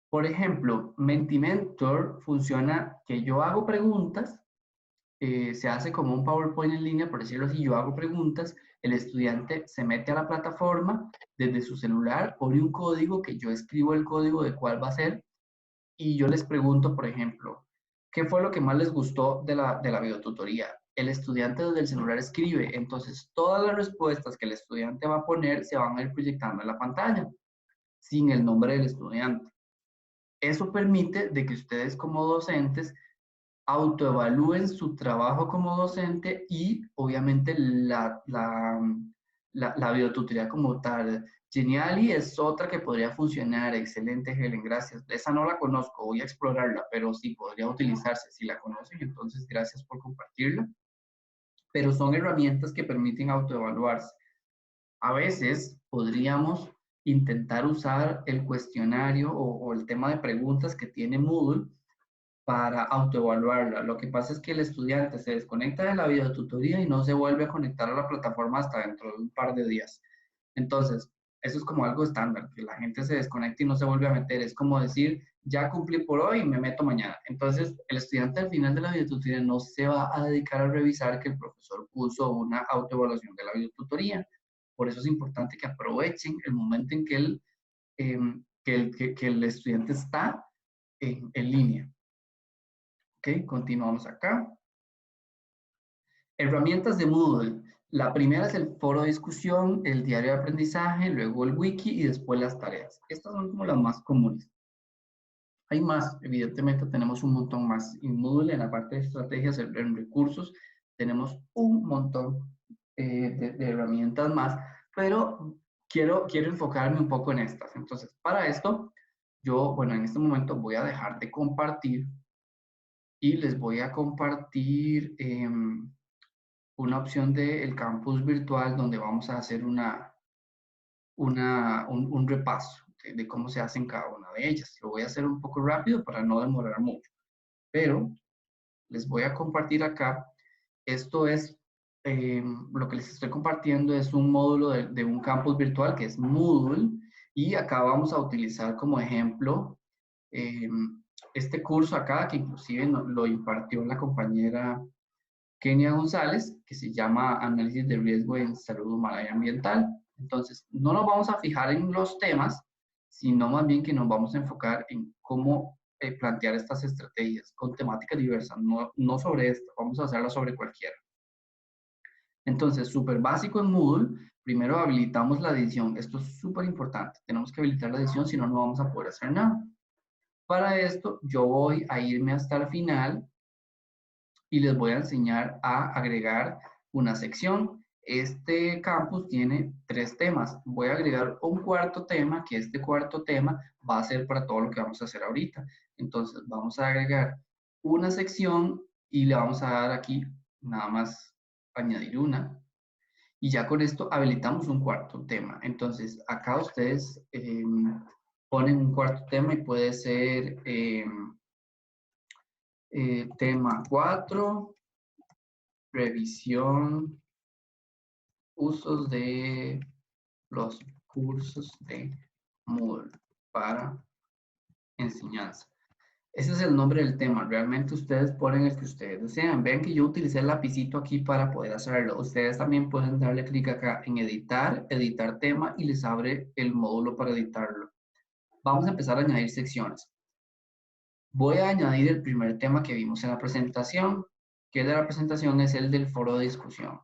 Por ejemplo, Mentimentor funciona que yo hago preguntas, se hace como un PowerPoint en línea, por decirlo así, yo hago preguntas, el estudiante se mete a la plataforma desde su celular, pone un código que yo escribo el código de cuál va a ser y yo les pregunto, por ejemplo, ¿qué fue lo que más les gustó de la videotutoría? El estudiante desde el celular escribe, entonces todas las respuestas que el estudiante va a poner se van a ir proyectando en la pantalla, sin el nombre del estudiante. Eso permite de que ustedes como docentes autoevalúen su trabajo como docente y obviamente la videotutoría como tal. Geniali es otra que podría funcionar. Excelente, Helen, gracias. Esa no la conozco, voy a explorarla, pero sí podría utilizarse. Si la conocen, entonces gracias por compartirla. Pero son herramientas que permiten autoevaluarse. A veces podríamos intentar usar el cuestionario o el tema de preguntas que tiene Moodle para autoevaluarla. Lo que pasa es que el estudiante se desconecta de la videotutoría y no se vuelve a conectar a la plataforma hasta dentro de un par de días. Entonces, eso es como algo estándar, que la gente se desconecta y no se vuelve a meter. Es como decir, ya cumplí por hoy y me meto mañana. Entonces, el estudiante al final de la videotutoría no se va a dedicar a revisar que el profesor puso una autoevaluación de la videotutoría. Por eso es importante que aprovechen el momento en que el estudiante está en línea. Ok, continuamos acá. Herramientas de Moodle. La primera es el foro de discusión, el diario de aprendizaje, luego el wiki y después las tareas. Estas son como las más comunes. Hay más, evidentemente tenemos un montón más. En Moodle, en la parte de estrategias, en recursos, tenemos un montón de herramientas más, pero quiero enfocarme un poco en estas. Entonces, para esto, yo, bueno, en este momento voy a dejar de compartir y les voy a compartir una opción del campus virtual donde vamos a hacer una un repaso de cómo se hacen cada una de ellas. Lo voy a hacer un poco rápido para no demorar mucho, pero les voy a compartir acá. Esto es, lo que les estoy compartiendo es un módulo de un campus virtual que es Moodle, y acá vamos a utilizar como ejemplo este curso acá, que inclusive lo impartió la compañera Kenia González, que se llama Análisis de Riesgo en Salud Humana y Ambiental. Entonces, no nos vamos a fijar en los temas, sino más bien que nos vamos a enfocar en cómo plantear estas estrategias con temáticas diversas, no sobre esto, vamos a hacerlas sobre cualquiera. Entonces, súper básico en Moodle, primero habilitamos la edición. Esto es súper importante, tenemos que habilitar la edición, si no, no vamos a poder hacer nada. Para esto, yo voy a irme hasta el final y les voy a enseñar a agregar una sección. Este campus tiene 3 temas. Voy a agregar un cuarto tema, que este cuarto tema va a ser para todo lo que vamos a hacer ahorita. Entonces, vamos a agregar una sección y le vamos a dar aquí nada más añadir una. Y ya con esto habilitamos un cuarto tema. Entonces, acá ustedes ponen un cuarto tema y puede ser tema 4, revisión, usos de los cursos de Moodle para enseñanza. Ese es el nombre del tema. Realmente ustedes ponen el que ustedes desean. Vean que yo utilicé el lapicito aquí para poder hacerlo. Ustedes también pueden darle clic acá en editar, editar tema, y les abre el módulo para editarlo. Vamos a empezar a añadir secciones. Voy a añadir el primer tema que vimos en la presentación, que de la presentación es el del foro de discusión.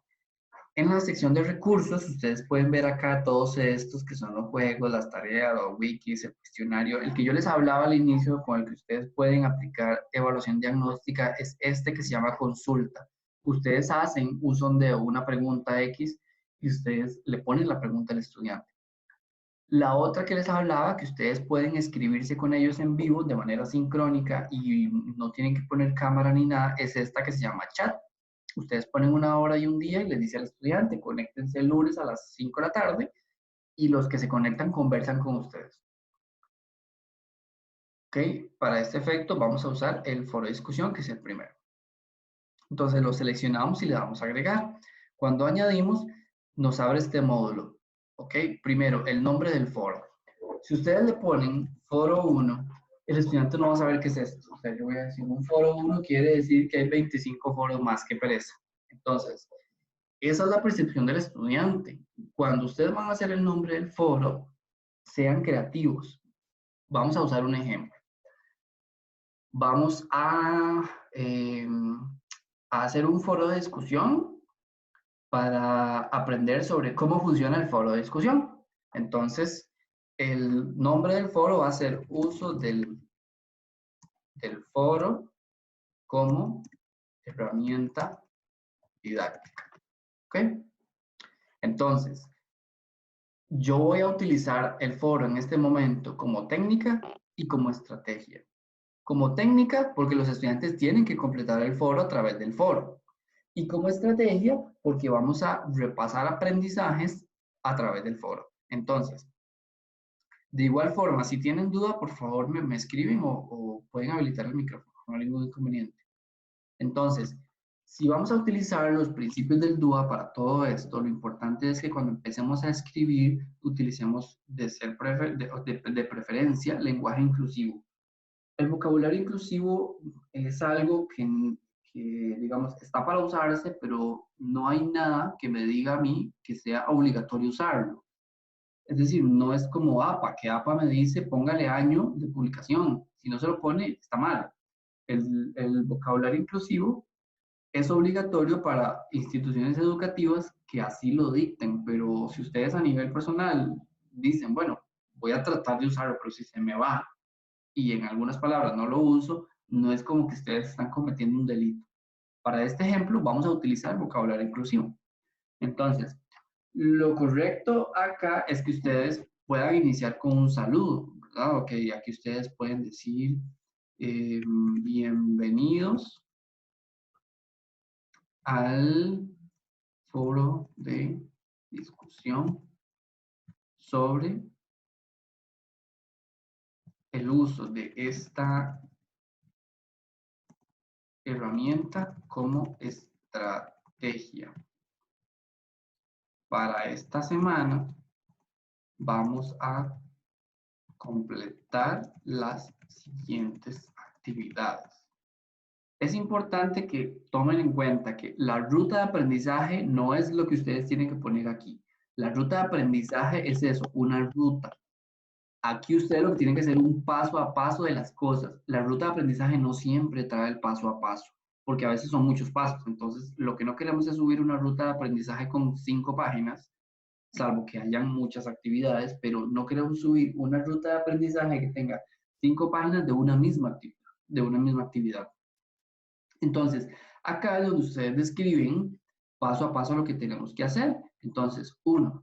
En la sección de recursos, ustedes pueden ver acá todos estos que son los juegos, las tareas, los wikis, el cuestionario. El que yo les hablaba al inicio, con el que ustedes pueden aplicar evaluación diagnóstica, es este que se llama consulta. Ustedes hacen un sondeo, una pregunta X, y ustedes le ponen la pregunta al estudiante. La otra que les hablaba, que ustedes pueden escribirse con ellos en vivo de manera sincrónica y no tienen que poner cámara ni nada, es esta que se llama chat. Ustedes ponen una hora y un día y les dice al estudiante, conéctense el lunes a las 5 de la tarde, y los que se conectan conversan con ustedes. ¿Ok? Para este efecto vamos a usar el foro de discusión, que es el primero. Entonces lo seleccionamos y le damos a agregar. Cuando añadimos, nos abre este módulo. ¿Ok? Primero, el nombre del foro. Si ustedes le ponen foro 1, el estudiante no va a saber qué es esto. O sea, yo voy a decir, un foro 1 quiere decir que hay 25 foros más, que pereza. Entonces, esa es la percepción del estudiante. Cuando ustedes van a hacer el nombre del foro, sean creativos. Vamos a usar un ejemplo. Vamos a hacer un foro de discusión para aprender sobre cómo funciona el foro de discusión. Entonces, el nombre del foro va a ser uso del foro como herramienta didáctica. ¿Ok? Entonces, yo voy a utilizar el foro en este momento como técnica y como estrategia. Como técnica, porque los estudiantes tienen que completar el foro a través del foro. Y como estrategia, porque vamos a repasar aprendizajes a través del foro. Entonces, de igual forma, si tienen duda, por favor me escriben o pueden habilitar el micrófono, no hay ningún inconveniente. Entonces, si vamos a utilizar los principios del DUA para todo esto, lo importante es que cuando empecemos a escribir, utilicemos de preferencia lenguaje inclusivo. El vocabulario inclusivo es algo que, digamos, está para usarse, pero no hay nada que me diga a mí que sea obligatorio usarlo. Es decir, no es como APA, que APA me dice póngale año de publicación. Si no se lo pone, está mal. El vocabulario inclusivo es obligatorio para instituciones educativas que así lo dicten, pero si ustedes a nivel personal dicen, bueno, voy a tratar de usarlo, pero si se me va y en algunas palabras no lo uso, no es como que ustedes están cometiendo un delito. Para este ejemplo vamos a utilizar vocabulario inclusivo. Entonces, lo correcto acá es que ustedes puedan iniciar con un saludo, ¿verdad? Ok, aquí ustedes pueden decir bienvenidos al foro de discusión sobre el uso de esta herramienta como estrategia. Para esta semana vamos a completar las siguientes actividades. Es importante que tomen en cuenta que la ruta de aprendizaje no es lo que ustedes tienen que poner aquí. La ruta de aprendizaje es eso, una ruta. Aquí ustedes lo que tienen que hacer es un paso a paso de las cosas. La ruta de aprendizaje no siempre trae el paso a paso, porque a veces son muchos pasos. Entonces, lo que no queremos es subir una ruta de aprendizaje con 5 páginas, salvo que hayan muchas actividades, pero no queremos subir una ruta de aprendizaje que tenga 5 páginas de una misma actividad. Entonces, acá es donde ustedes describen paso a paso lo que tenemos que hacer. Entonces, 1,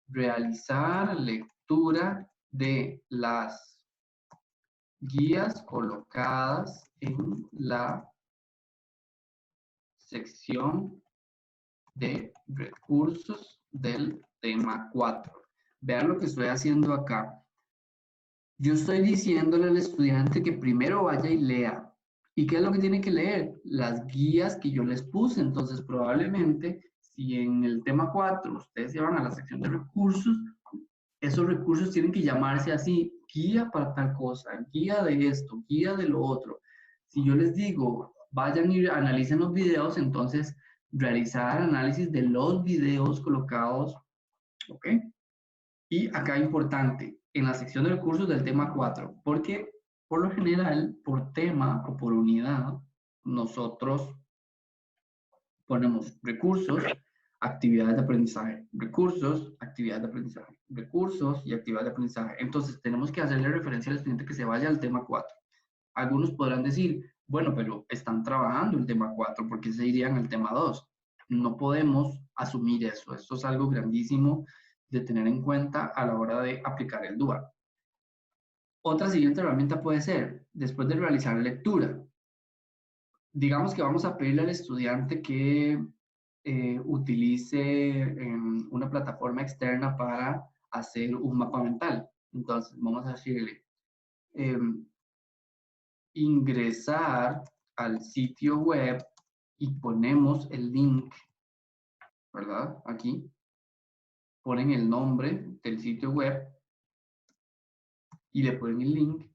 realizar lectura de las guías colocadas en la sección de recursos del tema 4. Vean lo que estoy haciendo acá. Yo estoy diciéndole al estudiante que primero vaya y lea. ¿Y qué es lo que tiene que leer? Las guías que yo les puse. Entonces, probablemente, si en el tema 4 ustedes se van a la sección de recursos, esos recursos tienen que llamarse así, guía para tal cosa, guía de esto, guía de lo otro. Si yo les digo, vayan y analicen los videos, entonces realizar análisis de los videos colocados, ¿ok? Y acá importante, en la sección de recursos del tema 4, porque por lo general, por tema o por unidad, nosotros ponemos recursos, actividades de aprendizaje, recursos, actividades de aprendizaje, recursos y actividades de aprendizaje. Entonces, tenemos que hacerle referencia al estudiante que se vaya al tema 4. Algunos podrán decir, bueno, pero están trabajando el tema 4, ¿por qué se irían al tema 2? No podemos asumir eso. Esto es algo grandísimo de tener en cuenta a la hora de aplicar el DUA. Otra siguiente herramienta puede ser, después de realizar lectura, digamos que vamos a pedirle al estudiante que utilice una plataforma externa para hacer un mapa mental. Entonces, vamos a decirle, ingresar al sitio web y ponemos el link, ¿verdad? Aquí. Ponen el nombre del sitio web y le ponen el link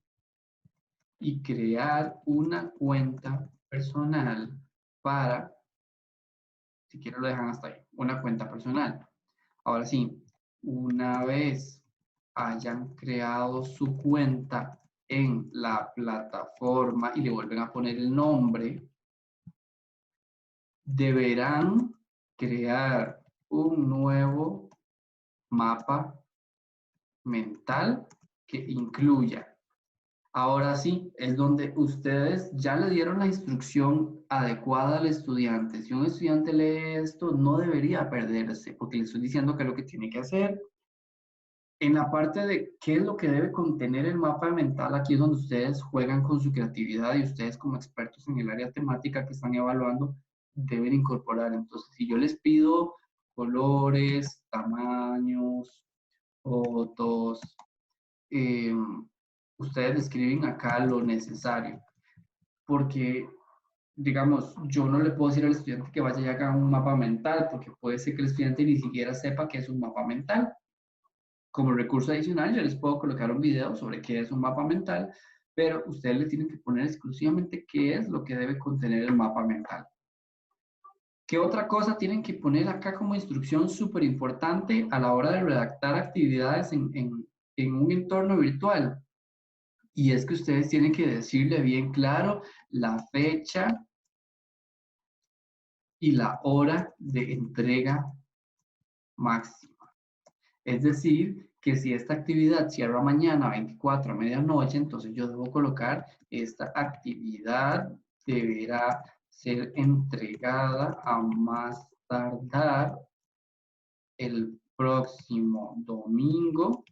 y crear una cuenta personal para, si quieren lo dejan hasta ahí, una cuenta personal. Ahora sí, una vez hayan creado su cuenta en la plataforma y le vuelven a poner el nombre, deberán crear un nuevo mapa mental que incluya. Ahora sí, es donde ustedes ya le dieron la instrucción adecuada al estudiante. Si un estudiante lee esto, no debería perderse, porque le estoy diciendo qué es lo que tiene que hacer. En la parte de qué es lo que debe contener el mapa mental, aquí es donde ustedes juegan con su creatividad y ustedes como expertos en el área temática que están evaluando deben incorporar. Entonces, si yo les pido colores, tamaños, fotos, ustedes describen acá lo necesario, porque, digamos, yo no le puedo decir al estudiante que vaya y haga un mapa mental, porque puede ser que el estudiante ni siquiera sepa qué es un mapa mental. Como recurso adicional, yo les puedo colocar un video sobre qué es un mapa mental, pero ustedes le tienen que poner exclusivamente qué es lo que debe contener el mapa mental. ¿Qué otra cosa tienen que poner acá como instrucción súper importante a la hora de redactar actividades en un entorno virtual? Y es que ustedes tienen que decirle bien claro la fecha y la hora de entrega máxima. Es decir, que si esta actividad cierra mañana 24 a medianoche, entonces yo debo colocar esta actividad deberá ser entregada a más tardar el próximo domingo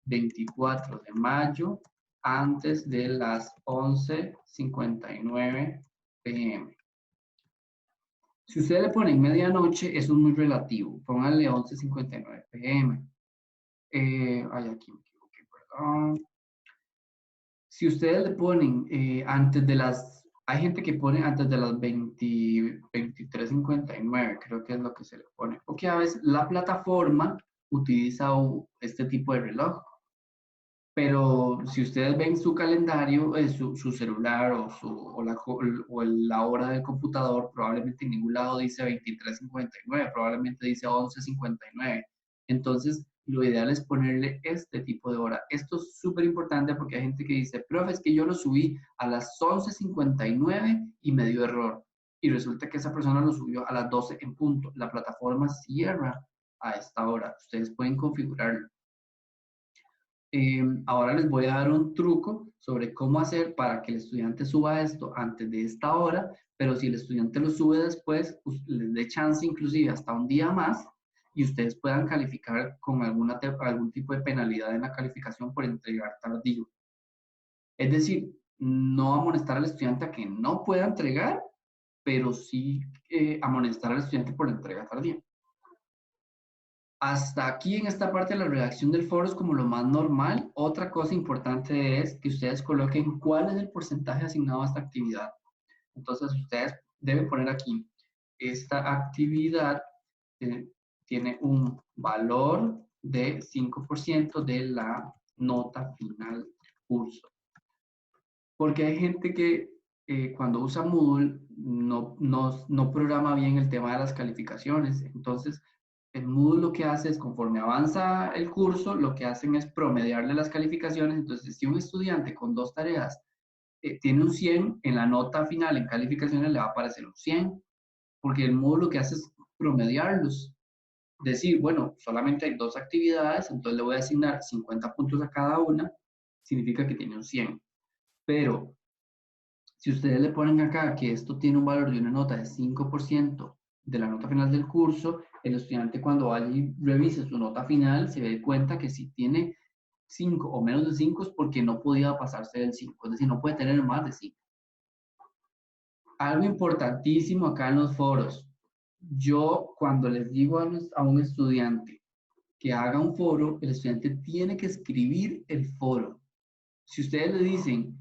24 de mayo antes de las 11:59 p.m. Si ustedes le ponen medianoche, eso es muy relativo. Pónganle 11:59 p.m. Aquí me equivoqué, perdón. Si ustedes le ponen antes de las, hay gente que pone antes de las 23:59, creo que es lo que se le pone. Porque a veces la plataforma utiliza este tipo de reloj. Pero si ustedes ven su calendario, su celular o la hora del computador, probablemente en ningún lado dice 23:59, probablemente dice 11:59. Entonces, lo ideal es ponerle este tipo de hora. Esto es súper importante porque hay gente que dice, profe, es que yo lo subí a las 11:59 y me dio error. Y resulta que esa persona lo subió a las 12 en punto. La plataforma cierra a esta hora. Ustedes pueden configurarlo. Ahora les voy a dar un truco sobre cómo hacer para que el estudiante suba esto antes de esta hora, pero si el estudiante lo sube después, les dé chance inclusive hasta un día más y ustedes puedan calificar con algún tipo de penalidad en la calificación por entregar tardío. Es decir, no amonestar al estudiante a que no pueda entregar, pero sí amonestar al estudiante por la entrega tardía. Hasta aquí en esta parte de la redacción del foro es como lo más normal. Otra cosa importante es que ustedes coloquen cuál es el porcentaje asignado a esta actividad. Entonces ustedes deben poner aquí, esta actividad tiene un valor de 5% de la nota final del curso. Porque hay gente que cuando usa Moodle no programa bien el tema de las calificaciones. Entonces, el Moodle lo que hace es, conforme avanza el curso, lo que hacen es promediarle las calificaciones. Entonces, si un estudiante con 2 tareas tiene un 100, en la nota final en calificaciones le va a aparecer un 100, porque el Moodle lo que hace es promediarlos. Decir, bueno, solamente hay 2 actividades, entonces le voy a asignar 50 puntos a cada una, significa que tiene un 100. Pero si ustedes le ponen acá que esto tiene un valor de una nota de 5% de la nota final del curso, el estudiante cuando vaya y revise su nota final se dé cuenta que si tiene 5 o menos de 5 es porque no podía pasarse del 5, es decir, no puede tener más de 5. Algo importantísimo acá en los foros. Yo cuando les digo a un estudiante que haga un foro, el estudiante tiene que escribir el foro. Si ustedes le dicen,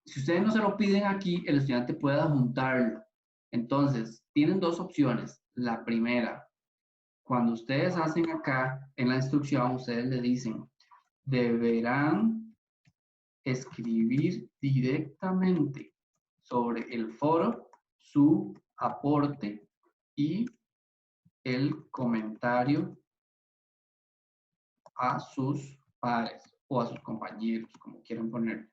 si ustedes no se lo piden aquí, el estudiante puede adjuntarlo. Entonces, tienen 2 opciones. La primera, cuando ustedes hacen acá en la instrucción, ustedes le dicen, deberán escribir directamente sobre el foro su aporte y el comentario a sus pares o a sus compañeros, como quieran poner.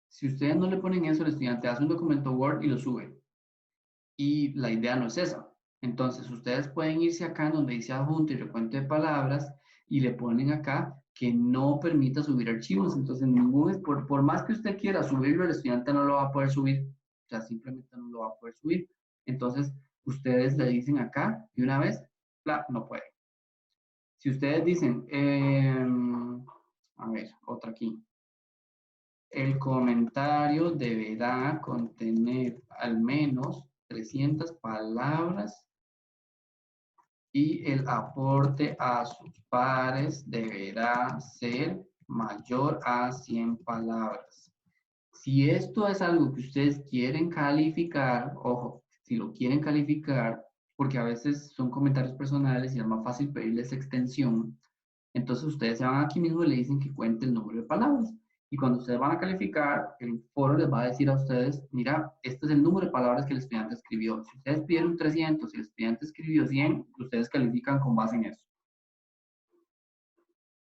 Si ustedes no le ponen eso, el estudiante hace un documento Word y lo sube. Y la idea no es esa. Entonces, ustedes pueden irse acá en donde dice adjunto y recuento de palabras y le ponen acá que no permita subir archivos. Entonces, por más que usted quiera subirlo, el estudiante no lo va a poder subir. O sea, simplemente no lo va a poder subir. Entonces, ustedes le dicen acá de una vez, no puede. Si ustedes dicen, a ver, otra aquí. El comentario deberá contener al menos 300 palabras y el aporte a sus pares deberá ser mayor a 100 palabras. Si esto es algo que ustedes quieren calificar, ojo, si lo quieren calificar, porque a veces son comentarios personales y es más fácil pedirles extensión, entonces ustedes se van aquí mismo y le dicen que cuente el número de palabras. Y cuando ustedes van a calificar, el foro les va a decir a ustedes, mira, este es el número de palabras que el estudiante escribió. Si ustedes pidieron 300 y el estudiante escribió 100, ustedes califican con base en eso.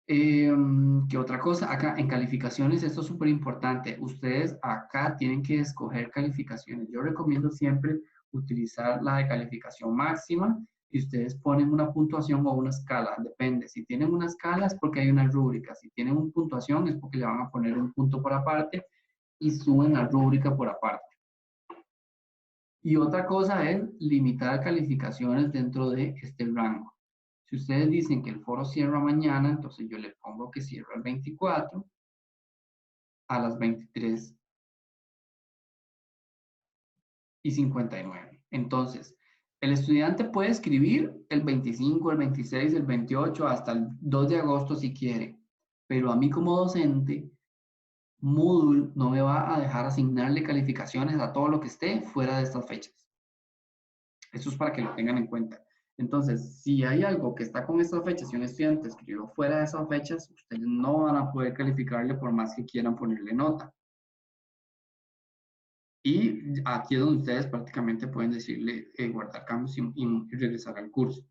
¿Qué otra cosa? Acá en calificaciones, esto es súper importante. Ustedes acá tienen que escoger calificaciones. Yo recomiendo siempre utilizar la de calificación máxima y ustedes ponen una puntuación o una escala, depende. Si tienen una escala es porque hay una rúbrica. Si tienen una puntuación es porque le van a poner un punto por aparte y suben la rúbrica por aparte. Y otra cosa es limitar calificaciones dentro de este rango. Si ustedes dicen que el foro cierra mañana, entonces yo le pongo que cierra el 24 a las 23:59. Entonces, El estudiante puede escribir el 25, el 26, el 28, hasta el 2 de agosto si quiere, pero a mí como docente, Moodle no me va a dejar asignarle calificaciones a todo lo que esté fuera de estas fechas. Eso es para que lo tengan en cuenta. Entonces, si hay algo que está con estas fechas y un estudiante escribió fuera de esas fechas, ustedes no van a poder calificarle por más que quieran ponerle nota. Y aquí es donde ustedes prácticamente pueden decirle guardar cambios y regresar al curso.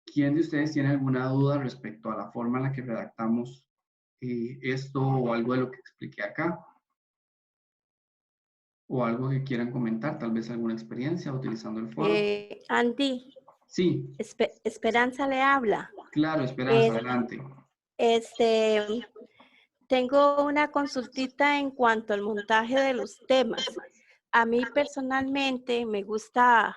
¿Quién de ustedes tiene alguna duda respecto a la forma en la que redactamos esto o algo de lo que expliqué acá? ¿O algo que quieran comentar? Tal vez alguna experiencia utilizando el foro. Andy, Sí, Esperanza le habla. claro, Esperanza, adelante. Tengo una consultita en cuanto al montaje de los temas. A mí personalmente me gusta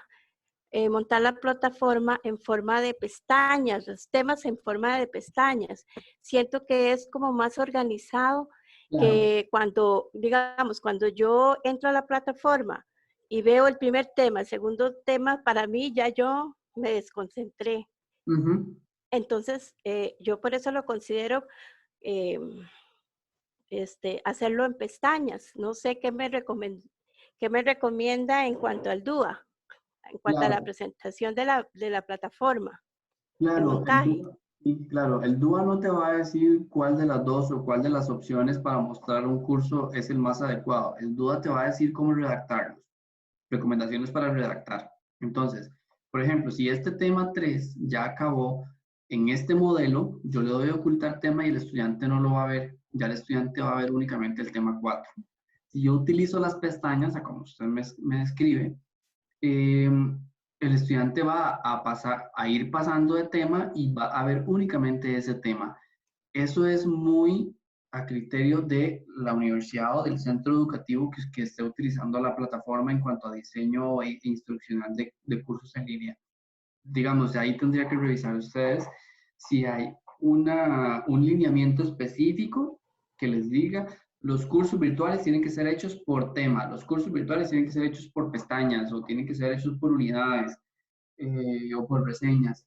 montar la plataforma en forma de pestañas, los temas en forma de pestañas. Siento que es como más organizado que cuando, digamos, cuando yo entro a la plataforma y veo el primer tema, el segundo tema, para mí ya yo me desconcentré. Entonces, yo por eso lo considero hacerlo en pestañas. No sé qué me recomienda en cuanto al DUA, en cuanto a la presentación de la plataforma, el Claro, montaje. claro, el DUA no te va a decir cuál de las dos o cuál de las opciones para mostrar un curso es el más adecuado. El DUA te va a decir cómo redactarlos, recomendaciones para redactar. Entonces, por ejemplo, si este tema 3 ya acabó en este modelo, yo le doy a ocultar tema y el estudiante no lo va a ver, ya el estudiante va a ver únicamente el tema 4. Si yo utilizo las pestañas, a como usted me describe, el estudiante va a ir pasando de tema y va a ver únicamente ese tema. Eso es muy a criterio de la universidad o del centro educativo que esté utilizando la plataforma en cuanto a diseño instruccional de cursos en línea. Digamos, ahí tendría que revisar ustedes si hay un lineamiento específico que les diga los cursos virtuales tienen que ser hechos por tema, los cursos virtuales tienen que ser hechos por pestañas o tienen que ser hechos por unidades o por reseñas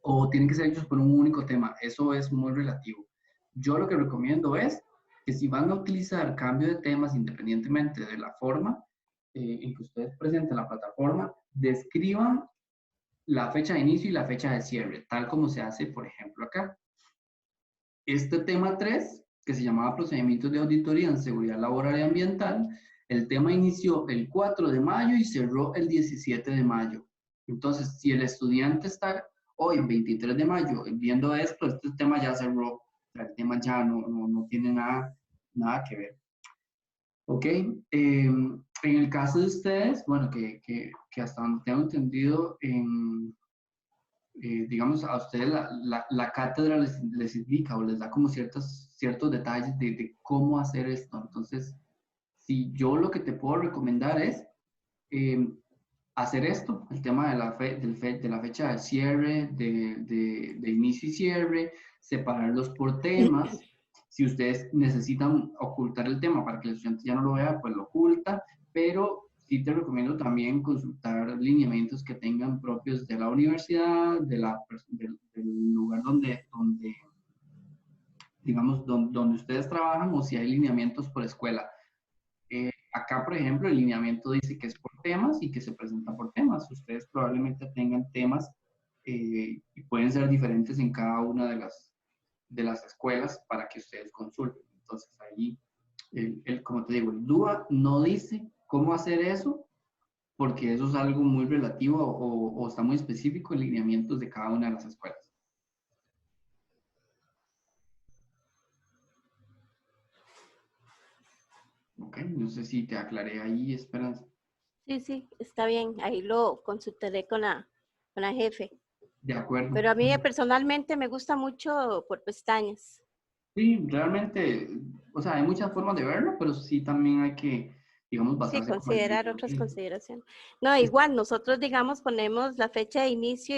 o tienen que ser hechos por un único tema. Eso es muy relativo. Yo lo que recomiendo es que si van a utilizar cambio de temas independientemente de la forma en que ustedes presenten la plataforma, describan la fecha de inicio y la fecha de cierre, tal como se hace, por ejemplo, acá. Este tema 3, que se llamaba Procedimientos de Auditoría en Seguridad Laboral y Ambiental, el tema inició el 4 de mayo y cerró el 17 de mayo. Entonces, si el estudiante está hoy, 23 de mayo, viendo esto, este tema ya cerró. O sea, el tema ya no tiene nada que ver. ¿Ok? En el caso de ustedes, bueno, que hasta donde tengo entendido, digamos, a ustedes la cátedra les indica o les da como ciertos detalles de cómo hacer esto. Entonces, si yo lo que te puedo recomendar es hacer esto, el tema de la fecha de cierre, de inicio y cierre, separarlos por temas. Si ustedes necesitan ocultar el tema para que el estudiante ya no lo vea, pues lo oculta, pero sí te recomiendo también consultar lineamientos que tengan propios de la universidad, del lugar digamos, donde ustedes trabajan o si hay lineamientos por escuela. Acá, por ejemplo, el lineamiento dice que es por temas y que se presenta por temas. Ustedes probablemente tengan temas y pueden ser diferentes en cada una de las escuelas para que ustedes consulten. Entonces, ahí, como te digo, el DUA no dice cómo hacer eso, porque eso es algo muy relativo o está muy específico en lineamientos de cada una de las escuelas. Ok, no sé si te aclaré ahí, Esperanza. Sí, está bien. Ahí lo consultaré con la jefe. De acuerdo. Pero a mí personalmente me gusta mucho por pestañas. Sí, realmente, o sea, hay muchas formas de verlo, pero sí también hay que, digamos, Sí, basarse como en el considerar otras consideraciones. No, igual nosotros, digamos, ponemos la fecha de inicio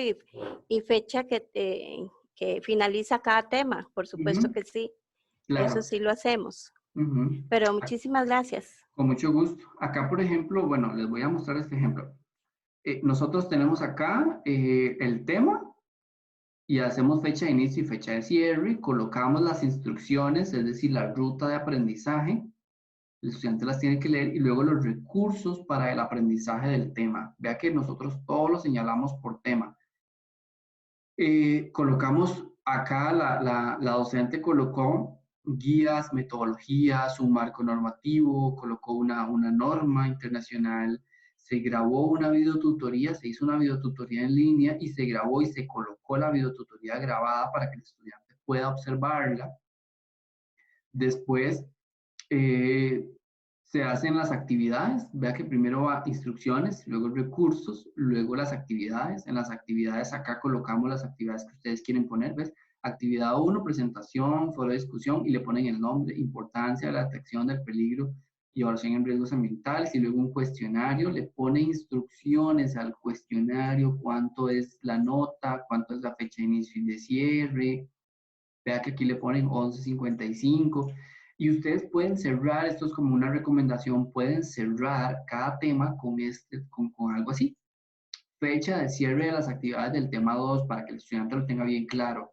y fecha que finaliza cada tema. Por supuesto que sí. Eso Claro. sí lo hacemos. Pero muchísimas gracias. Con mucho gusto. Acá, por ejemplo, bueno, les voy a mostrar este ejemplo. nosotros tenemos acá el tema y hacemos fecha de inicio y fecha de cierre, colocamos las instrucciones, es decir, la ruta de aprendizaje, el estudiante las tiene que leer y luego los recursos para el aprendizaje del tema. Vea que nosotros todos lo señalamos por tema. Colocamos acá, la docente colocó guías, metodologías, un marco normativo, colocó una norma internacional, se grabó una videotutoría, se hizo una videotutoría en línea y se grabó y se colocó la videotutoría grabada para que el estudiante pueda observarla. Después se hacen las actividades, vea que primero va instrucciones, luego recursos, luego las actividades. En las actividades acá colocamos las actividades que ustedes quieren poner, ¿ves? Actividad 1, presentación, foro de discusión, y le ponen el nombre, importancia de la detección del peligro y evaluación en riesgos ambientales, y luego un cuestionario, le pone instrucciones al cuestionario, cuánto es la nota, cuánto es la fecha de inicio y de cierre. Vea que aquí le ponen 11:55. Y ustedes pueden cerrar, esto es como una recomendación, pueden cerrar cada tema con algo así. Fecha de cierre de las actividades del tema 2 para que el estudiante lo tenga bien claro.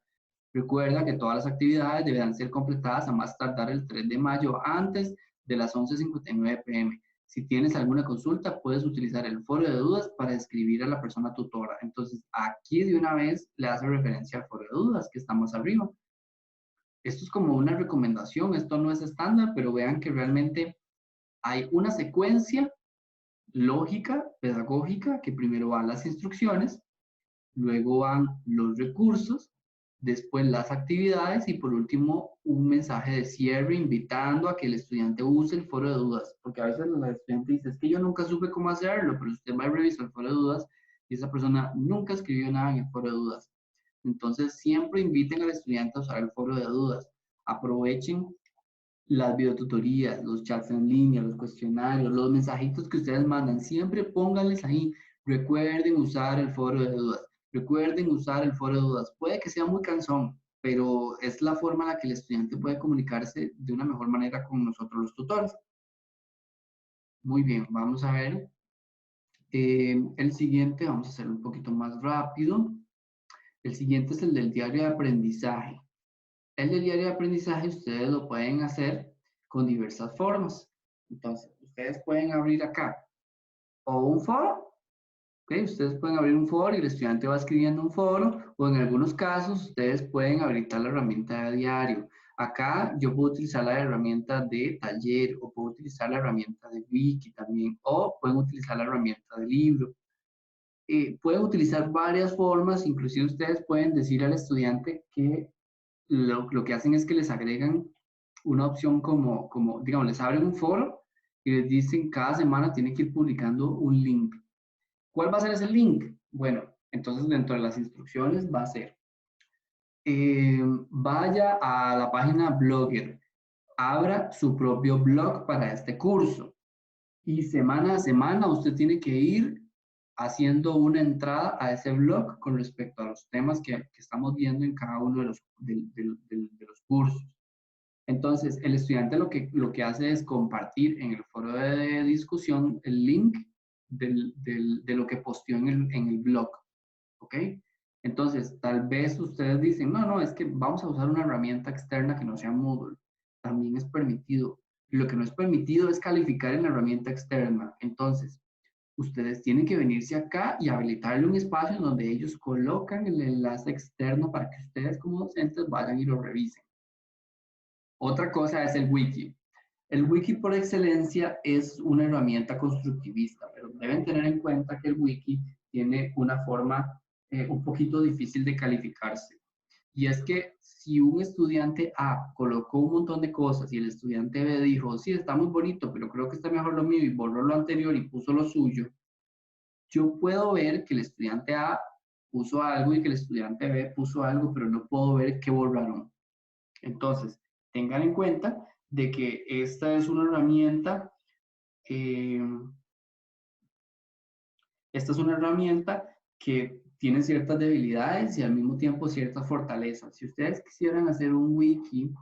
Recuerda que todas las actividades deberán ser completadas a más tardar el 3 de mayo antes de las 11:59 p.m. Si tienes alguna consulta, puedes utilizar el foro de dudas para escribir a la persona tutora. Entonces, aquí de una vez le hace referencia al foro de dudas que está más arriba. Esto es como una recomendación, esto no es estándar, pero vean que realmente hay una secuencia lógica, pedagógica, que primero van las instrucciones, luego van los recursos, después las actividades y por último un mensaje de cierre invitando a que el estudiante use el foro de dudas, porque a veces el estudiante dice, es que yo nunca supe cómo hacerlo, pero usted va a revisar el foro de dudas y esa persona nunca escribió nada en el foro de dudas. Entonces, siempre inviten al estudiante a usar el foro de dudas. Aprovechen las videotutorías, los chats en línea, los cuestionarios, los mensajitos que ustedes mandan. Siempre pónganles ahí. Recuerden usar el foro de dudas. Recuerden usar el foro de dudas. Puede que sea muy cansón, pero es la forma en la que el estudiante puede comunicarse de una mejor manera con nosotros los tutores. Muy bien, vamos a ver. El siguiente, vamos a hacerlo un poquito más rápido. El siguiente es el del diario de aprendizaje. El del diario de aprendizaje ustedes lo pueden hacer con diversas formas. Entonces, ustedes pueden abrir acá o un foro, ¿ok? Ustedes pueden abrir un foro y el estudiante va escribiendo un foro, o en algunos casos ustedes pueden habilitar la herramienta de diario. Acá yo puedo utilizar la herramienta de taller o puedo utilizar la herramienta de wiki también, o pueden utilizar la herramienta de libro. Pueden utilizar varias formas, inclusive ustedes pueden decir al estudiante que lo que hacen es que les agregan una opción como, digamos, les abren un foro y les dicen cada semana tienen que ir publicando un link. ¿Cuál va a ser ese link? Bueno, entonces dentro de las instrucciones va a ser, vaya a la página Blogger, abra su propio blog para este curso y semana a semana usted tiene que ir haciendo una entrada a ese blog con respecto a los temas que estamos viendo en cada uno de los cursos. Entonces, el estudiante lo que hace es compartir en el foro de discusión el link de lo que posteó en el blog, ¿ok? Entonces, tal vez ustedes dicen, no, es que vamos a usar una herramienta externa que no sea Moodle. También es permitido. Lo que no es permitido es calificar en la herramienta externa. Entonces, ustedes tienen que venirse acá y habilitarle un espacio donde ellos colocan el enlace externo para que ustedes como docentes vayan y lo revisen. Otra cosa es el wiki. El wiki por excelencia es una herramienta constructivista, pero deben tener en cuenta que el wiki tiene una forma un poquito difícil de calificarse. Y es que si un estudiante A colocó un montón de cosas y el estudiante B dijo, sí, está muy bonito, pero creo que está mejor lo mío y borró lo anterior y puso lo suyo, yo puedo ver que el estudiante A puso algo y que el estudiante B puso algo, pero no puedo ver qué borraron. Entonces, tengan en cuenta de que esta es una herramienta, que tiene ciertas debilidades y al mismo tiempo ciertas fortalezas. Si ustedes quisieran hacer un wiki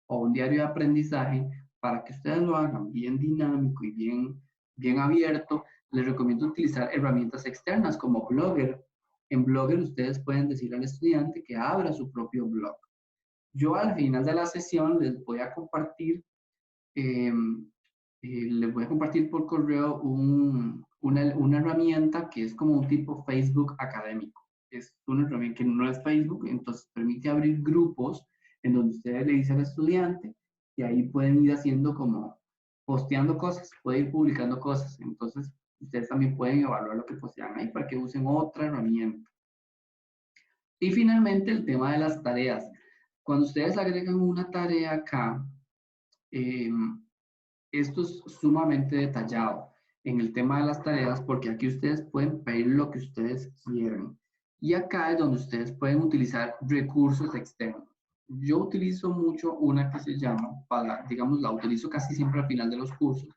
o un diario de aprendizaje para que ustedes lo hagan bien dinámico y bien bien abierto. Les recomiendo utilizar herramientas externas como Blogger. En Blogger ustedes pueden decirle al estudiante que abra su propio blog. Yo al final de la sesión les voy a compartir, por correo una herramienta que es como un tipo Facebook académico. Es una herramienta que no es Facebook, entonces permite abrir grupos en donde ustedes le dicen al estudiante y ahí pueden ir haciendo como posteando cosas, pueden ir publicando cosas. Entonces ustedes también pueden evaluar lo que postean ahí para que usen otra herramienta. Y finalmente el tema de las tareas. Cuando ustedes agregan una tarea acá, esto es sumamente detallado en el tema de las tareas porque aquí ustedes pueden pedir lo que ustedes quieran. Y acá es donde ustedes pueden utilizar recursos externos. Yo utilizo mucho una que se llama, digamos, la utilizo casi siempre al final de los cursos,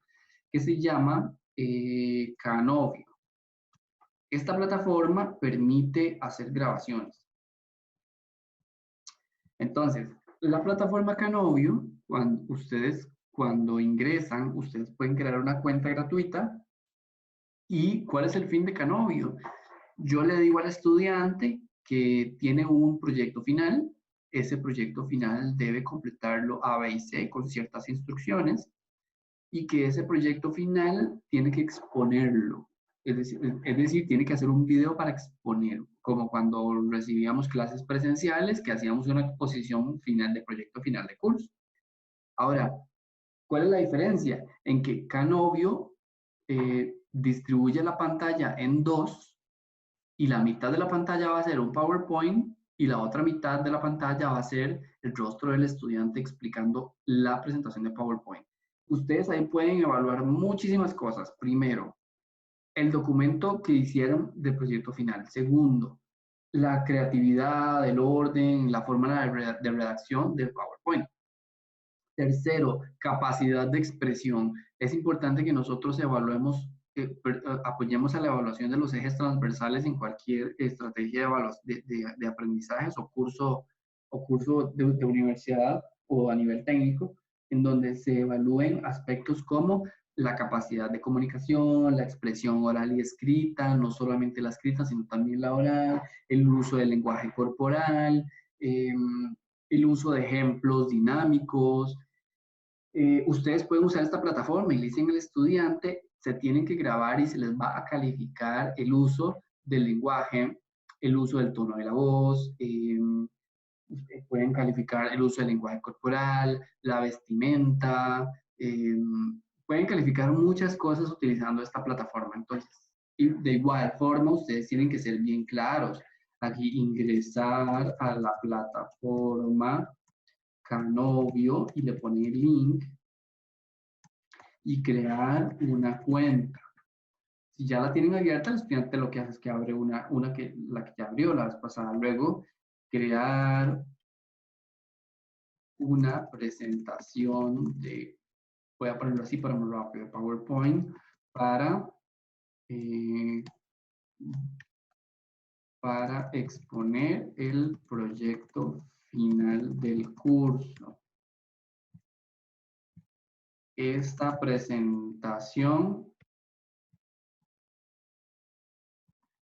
que se llama Canovio. Esta plataforma permite hacer grabaciones. Entonces, la plataforma Canovio, cuando ingresan, ustedes pueden crear una cuenta gratuita. ¿Y cuál es el fin de Canovio? Yo le digo al estudiante que tiene un proyecto final. Ese proyecto final debe completarlo A, B y C con ciertas instrucciones y que ese proyecto final tiene que exponerlo. Es decir, tiene que hacer un video para exponer, como cuando recibíamos clases presenciales, que hacíamos una exposición final de proyecto final de curso. Ahora, ¿cuál es la diferencia? En que Canovio distribuye la pantalla en dos y la mitad de la pantalla va a ser un PowerPoint y la otra mitad de la pantalla va a ser el rostro del estudiante explicando la presentación de PowerPoint. Ustedes ahí pueden evaluar muchísimas cosas. Primero, el documento que hicieron de proyecto final. Segundo, la creatividad, el orden, la forma de redacción del PowerPoint. Tercero, capacidad de expresión. Es importante que nosotros evaluemos, apoyemos a la evaluación de los ejes transversales en cualquier estrategia de aprendizajes o curso de universidad o a nivel técnico, en donde se evalúen aspectos como la capacidad de comunicación, la expresión oral y escrita, no solamente la escrita, sino también la oral, el uso del lenguaje corporal, el uso de ejemplos dinámicos. Ustedes pueden usar esta plataforma y le dicen al estudiante, se tienen que grabar y se les va a calificar el uso del lenguaje, el uso del tono de la voz, pueden calificar el uso del lenguaje corporal, la vestimenta, pueden calificar muchas cosas utilizando esta plataforma. Entonces, y de igual forma, ustedes tienen que ser bien claros. Aquí ingresar a la plataforma Canovio y le ponen el link y crear una cuenta. Si ya la tienen abierta, el estudiante lo que hace es que abre la que ya abrió la vez pasada. Luego, crear una presentación voy a ponerlo así para muy rápido, PowerPoint, para exponer el proyecto final del curso. Esta presentación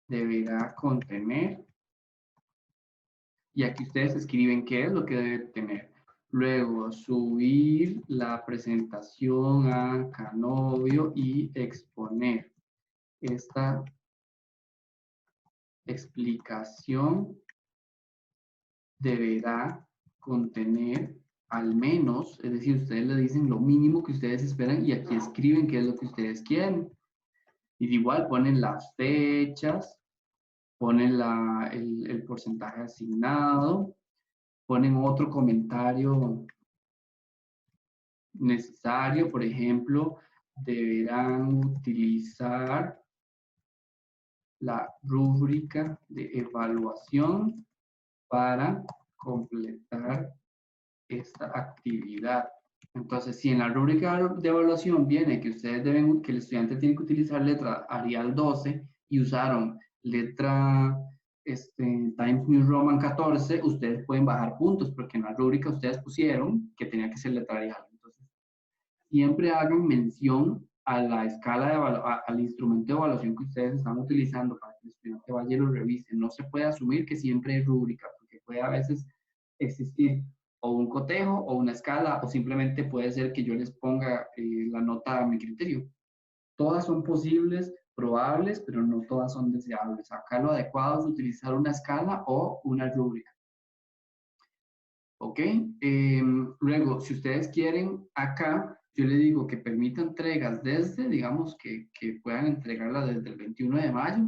deberá contener, y aquí ustedes escriben qué es lo que debe tener. Luego, subir la presentación a Canovio y exponer. Esta explicación deberá contener al menos, es decir, ustedes le dicen lo mínimo que ustedes esperan y aquí escriben qué es lo que ustedes quieren. Y igual ponen las fechas, ponen el porcentaje asignado, ponen otro comentario necesario, por ejemplo, deberán utilizar la rúbrica de evaluación para completar esta actividad. Entonces, si en la rúbrica de evaluación viene que que el estudiante tiene que utilizar letra Arial 12 y usaron letra Times New Roman 14, ustedes pueden bajar puntos porque en la rúbrica ustedes pusieron que tenía que ser letra Arial. Entonces, siempre hagan mención a la escala al instrumento de evaluación que ustedes están utilizando para que el estudiante vaya y lo revise. No se puede asumir que siempre hay rúbrica, porque puede a veces existir o un cotejo o una escala, o simplemente puede ser que yo les ponga la nota a mi criterio. Todas son posibles, probables, pero no todas son deseables. Acá lo adecuado es utilizar una escala o una rúbrica. ¿Ok? Luego, si ustedes quieren, acá yo les digo que permita entregas desde, digamos, que puedan entregarla desde el 21 de mayo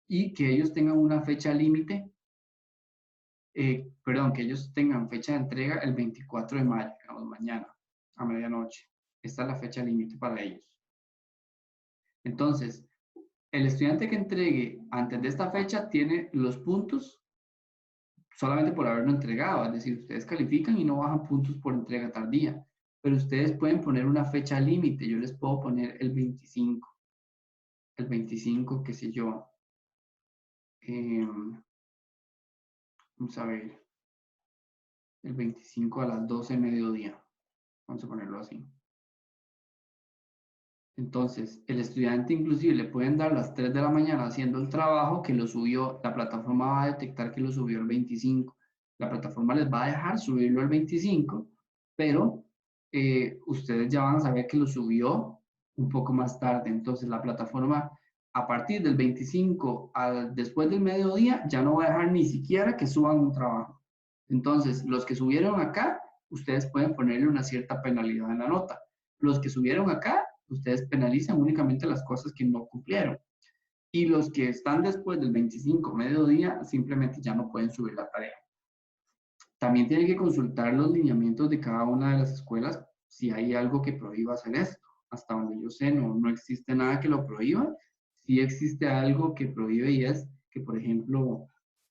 y que ellos tengan una fecha límite, perdón, que ellos tengan fecha de entrega el 24 de mayo, digamos, mañana, a medianoche. Esta es la fecha límite para ellos. Entonces, el estudiante que entregue antes de esta fecha tiene los puntos solamente por haberlo entregado, es decir, ustedes califican y no bajan puntos por entrega tardía, pero ustedes pueden poner una fecha límite. Yo les puedo poner el 25, qué sé yo. Vamos a ver, el 25 a las 12 de mediodía, vamos a ponerlo así. Entonces, el estudiante inclusive le pueden dar las 3 de la mañana haciendo el trabajo que lo subió, la plataforma va a detectar que lo subió el 25. La plataforma les va a dejar subirlo el 25, pero ustedes ya van a saber que lo subió un poco más tarde. Entonces, la plataforma a partir del 25 después del mediodía ya no va a dejar ni siquiera que suban un trabajo. Entonces, los que subieron acá, ustedes pueden ponerle una cierta penalidad en la nota. Los que subieron acá, ustedes penalizan únicamente las cosas que no cumplieron. Y los que están después del 25 mediodía, simplemente ya no pueden subir la tarea. También tienen que consultar los lineamientos de cada una de las escuelas si hay algo que prohíba hacer esto. Hasta donde yo sé, no existe nada que lo prohíba. Sí existe algo que prohíbe y es que, por ejemplo,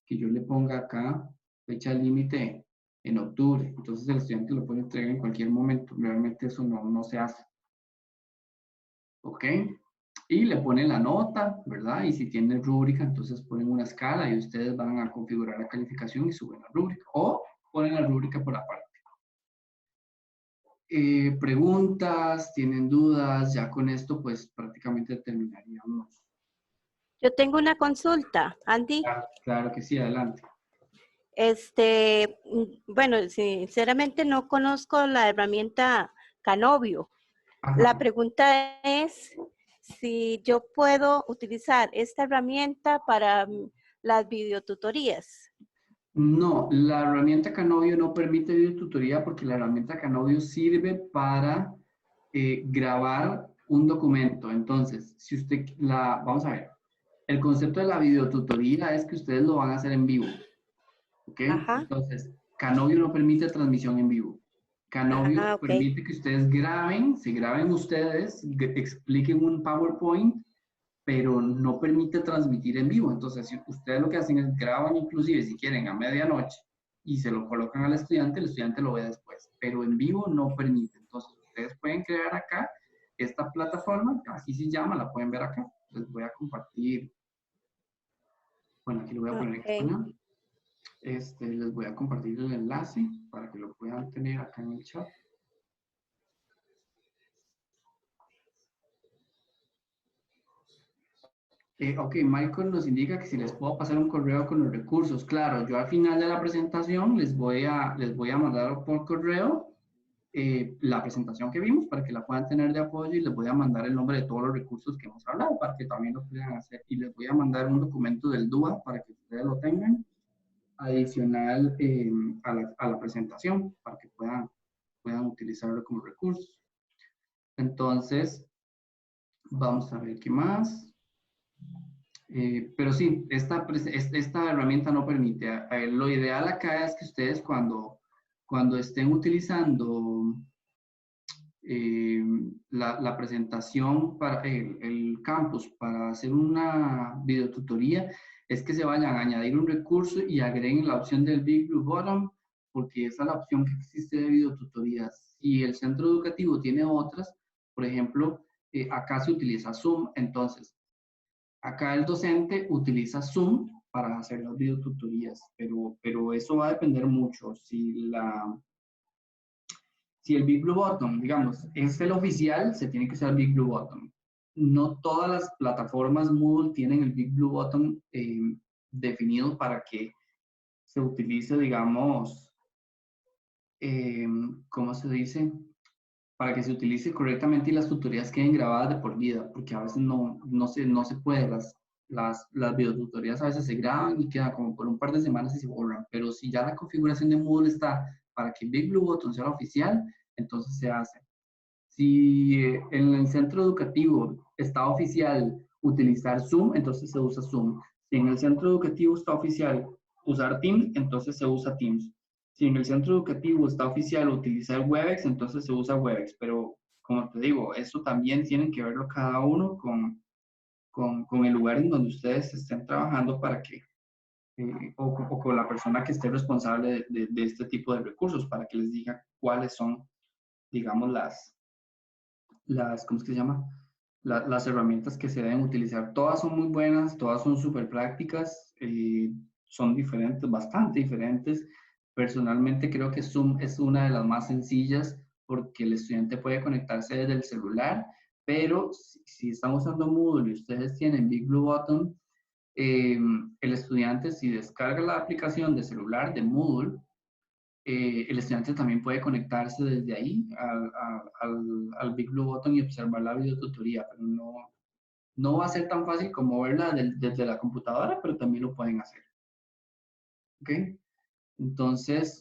que yo le ponga acá fecha límite en octubre. Entonces el estudiante lo puede entregar en cualquier momento. Realmente eso no se hace. ¿Ok? Y le ponen la nota, ¿verdad? Y si tienen rúbrica, entonces ponen una escala y ustedes van a configurar la calificación y suben la rúbrica. O ponen la rúbrica por aparte. Preguntas, tienen dudas, ya con esto pues prácticamente terminaríamos. Yo tengo una consulta, Andy. Claro que sí, adelante. Bueno, sinceramente no conozco la herramienta Canovio. Ajá. La pregunta es si yo puedo utilizar esta herramienta para las videotutorías. No, la herramienta Canovio no permite videotutoría porque la herramienta Canovio sirve para grabar un documento. Entonces, si usted vamos a ver, el concepto de la videotutoría es que ustedes lo van a hacer en vivo. ¿Ok? Ajá. Entonces, Canovio no permite transmisión en vivo. Canovio Ok. permite que ustedes se graben ustedes, expliquen un PowerPoint, pero no permite transmitir en vivo. Entonces, si ustedes lo que hacen es graban inclusive si quieren a medianoche y se lo colocan al estudiante, el estudiante lo ve después, pero en vivo no permite. Entonces, ustedes pueden crear acá esta plataforma, así se llama, la pueden ver acá. Les voy a compartir, bueno, aquí lo voy a poner en español. Les voy a compartir el enlace para que lo puedan tener acá en el chat. Ok, Michael nos indica que si les puedo pasar un correo con los recursos. Claro, yo al final de la presentación les voy a mandar por correo la presentación que vimos para que la puedan tener de apoyo y les voy a mandar el nombre de todos los recursos que hemos hablado para que también lo puedan hacer. Y les voy a mandar un documento del DUA para que ustedes lo tengan adicional a la presentación para que puedan utilizarlo como recursos. Entonces, vamos a ver qué más. Pero sí, esta herramienta no permite. Lo ideal acá es que ustedes cuando estén utilizando la presentación para el campus para hacer una videotutoría, es que se vayan a añadir un recurso y agreguen la opción del Big Blue Button, porque esa es la opción que existe de videotutorías. Si el centro educativo tiene otras, por ejemplo, acá se utiliza Zoom, entonces acá el docente utiliza Zoom para hacer las videotutorías, pero eso va a depender mucho. Si si el Big Blue Button, digamos, es el oficial, se tiene que usar Big Blue Button. No todas las plataformas Moodle tienen el Big Blue Button definido para que se utilice, digamos, ¿cómo se dice? Para que se utilice correctamente y las tutorías queden grabadas de por vida, porque a veces no se puede. Las videotutorías a veces se graban y quedan como por un par de semanas y se borran, pero si ya la configuración de Moodle está para que Big Blue Button sea oficial, entonces se hace. Si en el centro educativo está oficial utilizar Zoom, entonces se usa Zoom. Si en el centro educativo está oficial usar Teams, entonces se usa Teams. Si en el centro educativo está oficial utilizar Webex, entonces se usa Webex. Pero, como te digo, eso también tienen que verlo cada uno con el lugar en donde ustedes estén trabajando para que, o con la persona que esté responsable de este tipo de recursos, para que les diga cuáles son, digamos, ¿cómo es que se llama? Las herramientas que se deben utilizar. Todas son muy buenas, todas son súper prácticas, son diferentes, bastante diferentes. Personalmente creo que Zoom es una de las más sencillas porque el estudiante puede conectarse desde el celular, pero si están usando Moodle y ustedes tienen Big Blue Button, el estudiante si descarga la aplicación de celular de Moodle, el estudiante también puede conectarse desde ahí al Big Blue Button y observar la videotutoría, pero no va a ser tan fácil como verla desde la computadora, pero también lo pueden hacer. ¿Ok? Entonces,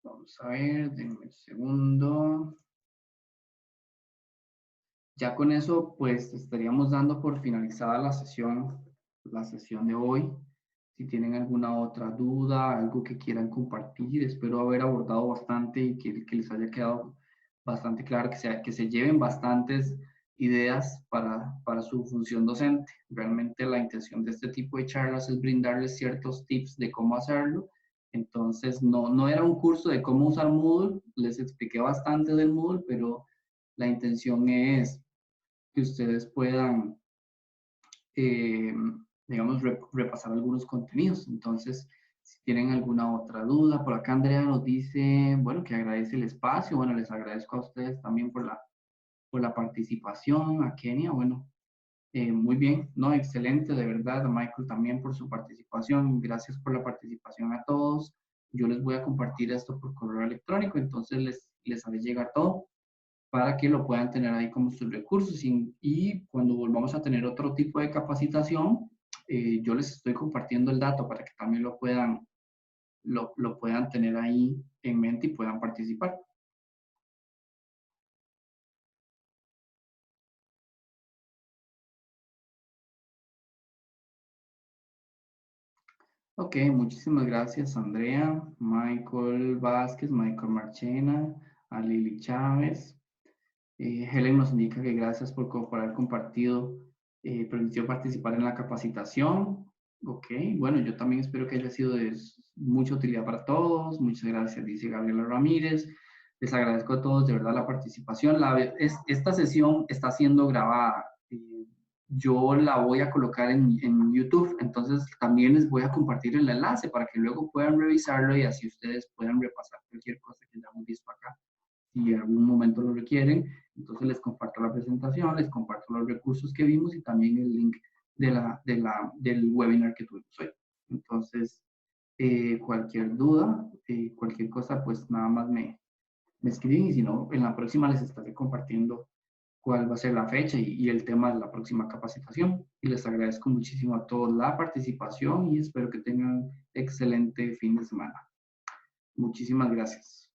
vamos a ver, denme un segundo. Ya con eso, pues estaríamos dando por finalizada la sesión de hoy. Si tienen alguna otra duda, algo que quieran compartir, espero haber abordado bastante y que les haya quedado bastante claro, que se lleven bastantes ideas para su función docente. Realmente la intención de este tipo de charlas es brindarles ciertos tips de cómo hacerlo. Entonces, no era un curso de cómo usar Moodle, les expliqué bastante del Moodle, pero la intención es que ustedes puedan digamos, repasar algunos contenidos. Entonces, si tienen alguna otra duda, por acá Andrea nos dice, bueno, que agradece el espacio. Bueno, les agradezco a ustedes también por la participación, a Kenia, bueno, muy bien, no, excelente, de verdad, a Michael también por su participación. Gracias por la participación a todos. Yo les voy a compartir esto por correo electrónico, entonces les haré llegar todo para que lo puedan tener ahí como sus recursos. Y cuando volvamos a tener otro tipo de capacitación, yo les estoy compartiendo el dato para que también lo puedan tener ahí en mente y puedan participar. Ok, muchísimas gracias Andrea, Michael Vázquez, Michael Marchena, a Lili Chávez. Helen nos indica que gracias por haber compartido, permitió participar en la capacitación. Ok, bueno, yo también espero que haya sido de mucha utilidad para todos. Muchas gracias, dice Gabriela Ramírez. Les agradezco a todos de verdad la participación. Esta sesión está siendo grabada. Yo la voy a colocar en YouTube, entonces también les voy a compartir el enlace para que luego puedan revisarlo y así ustedes puedan repasar cualquier cosa que ya hemos visto acá. Si en algún momento lo requieren, entonces les comparto la presentación, les comparto los recursos que vimos y también el link del webinar que tuvimos hoy. Entonces, cualquier duda, cualquier cosa, pues nada más me escriben y si no, en la próxima les estaré compartiendo cuál va a ser la fecha y el tema de la próxima capacitación. Y les agradezco muchísimo a todos la participación y espero que tengan excelente fin de semana. Muchísimas gracias.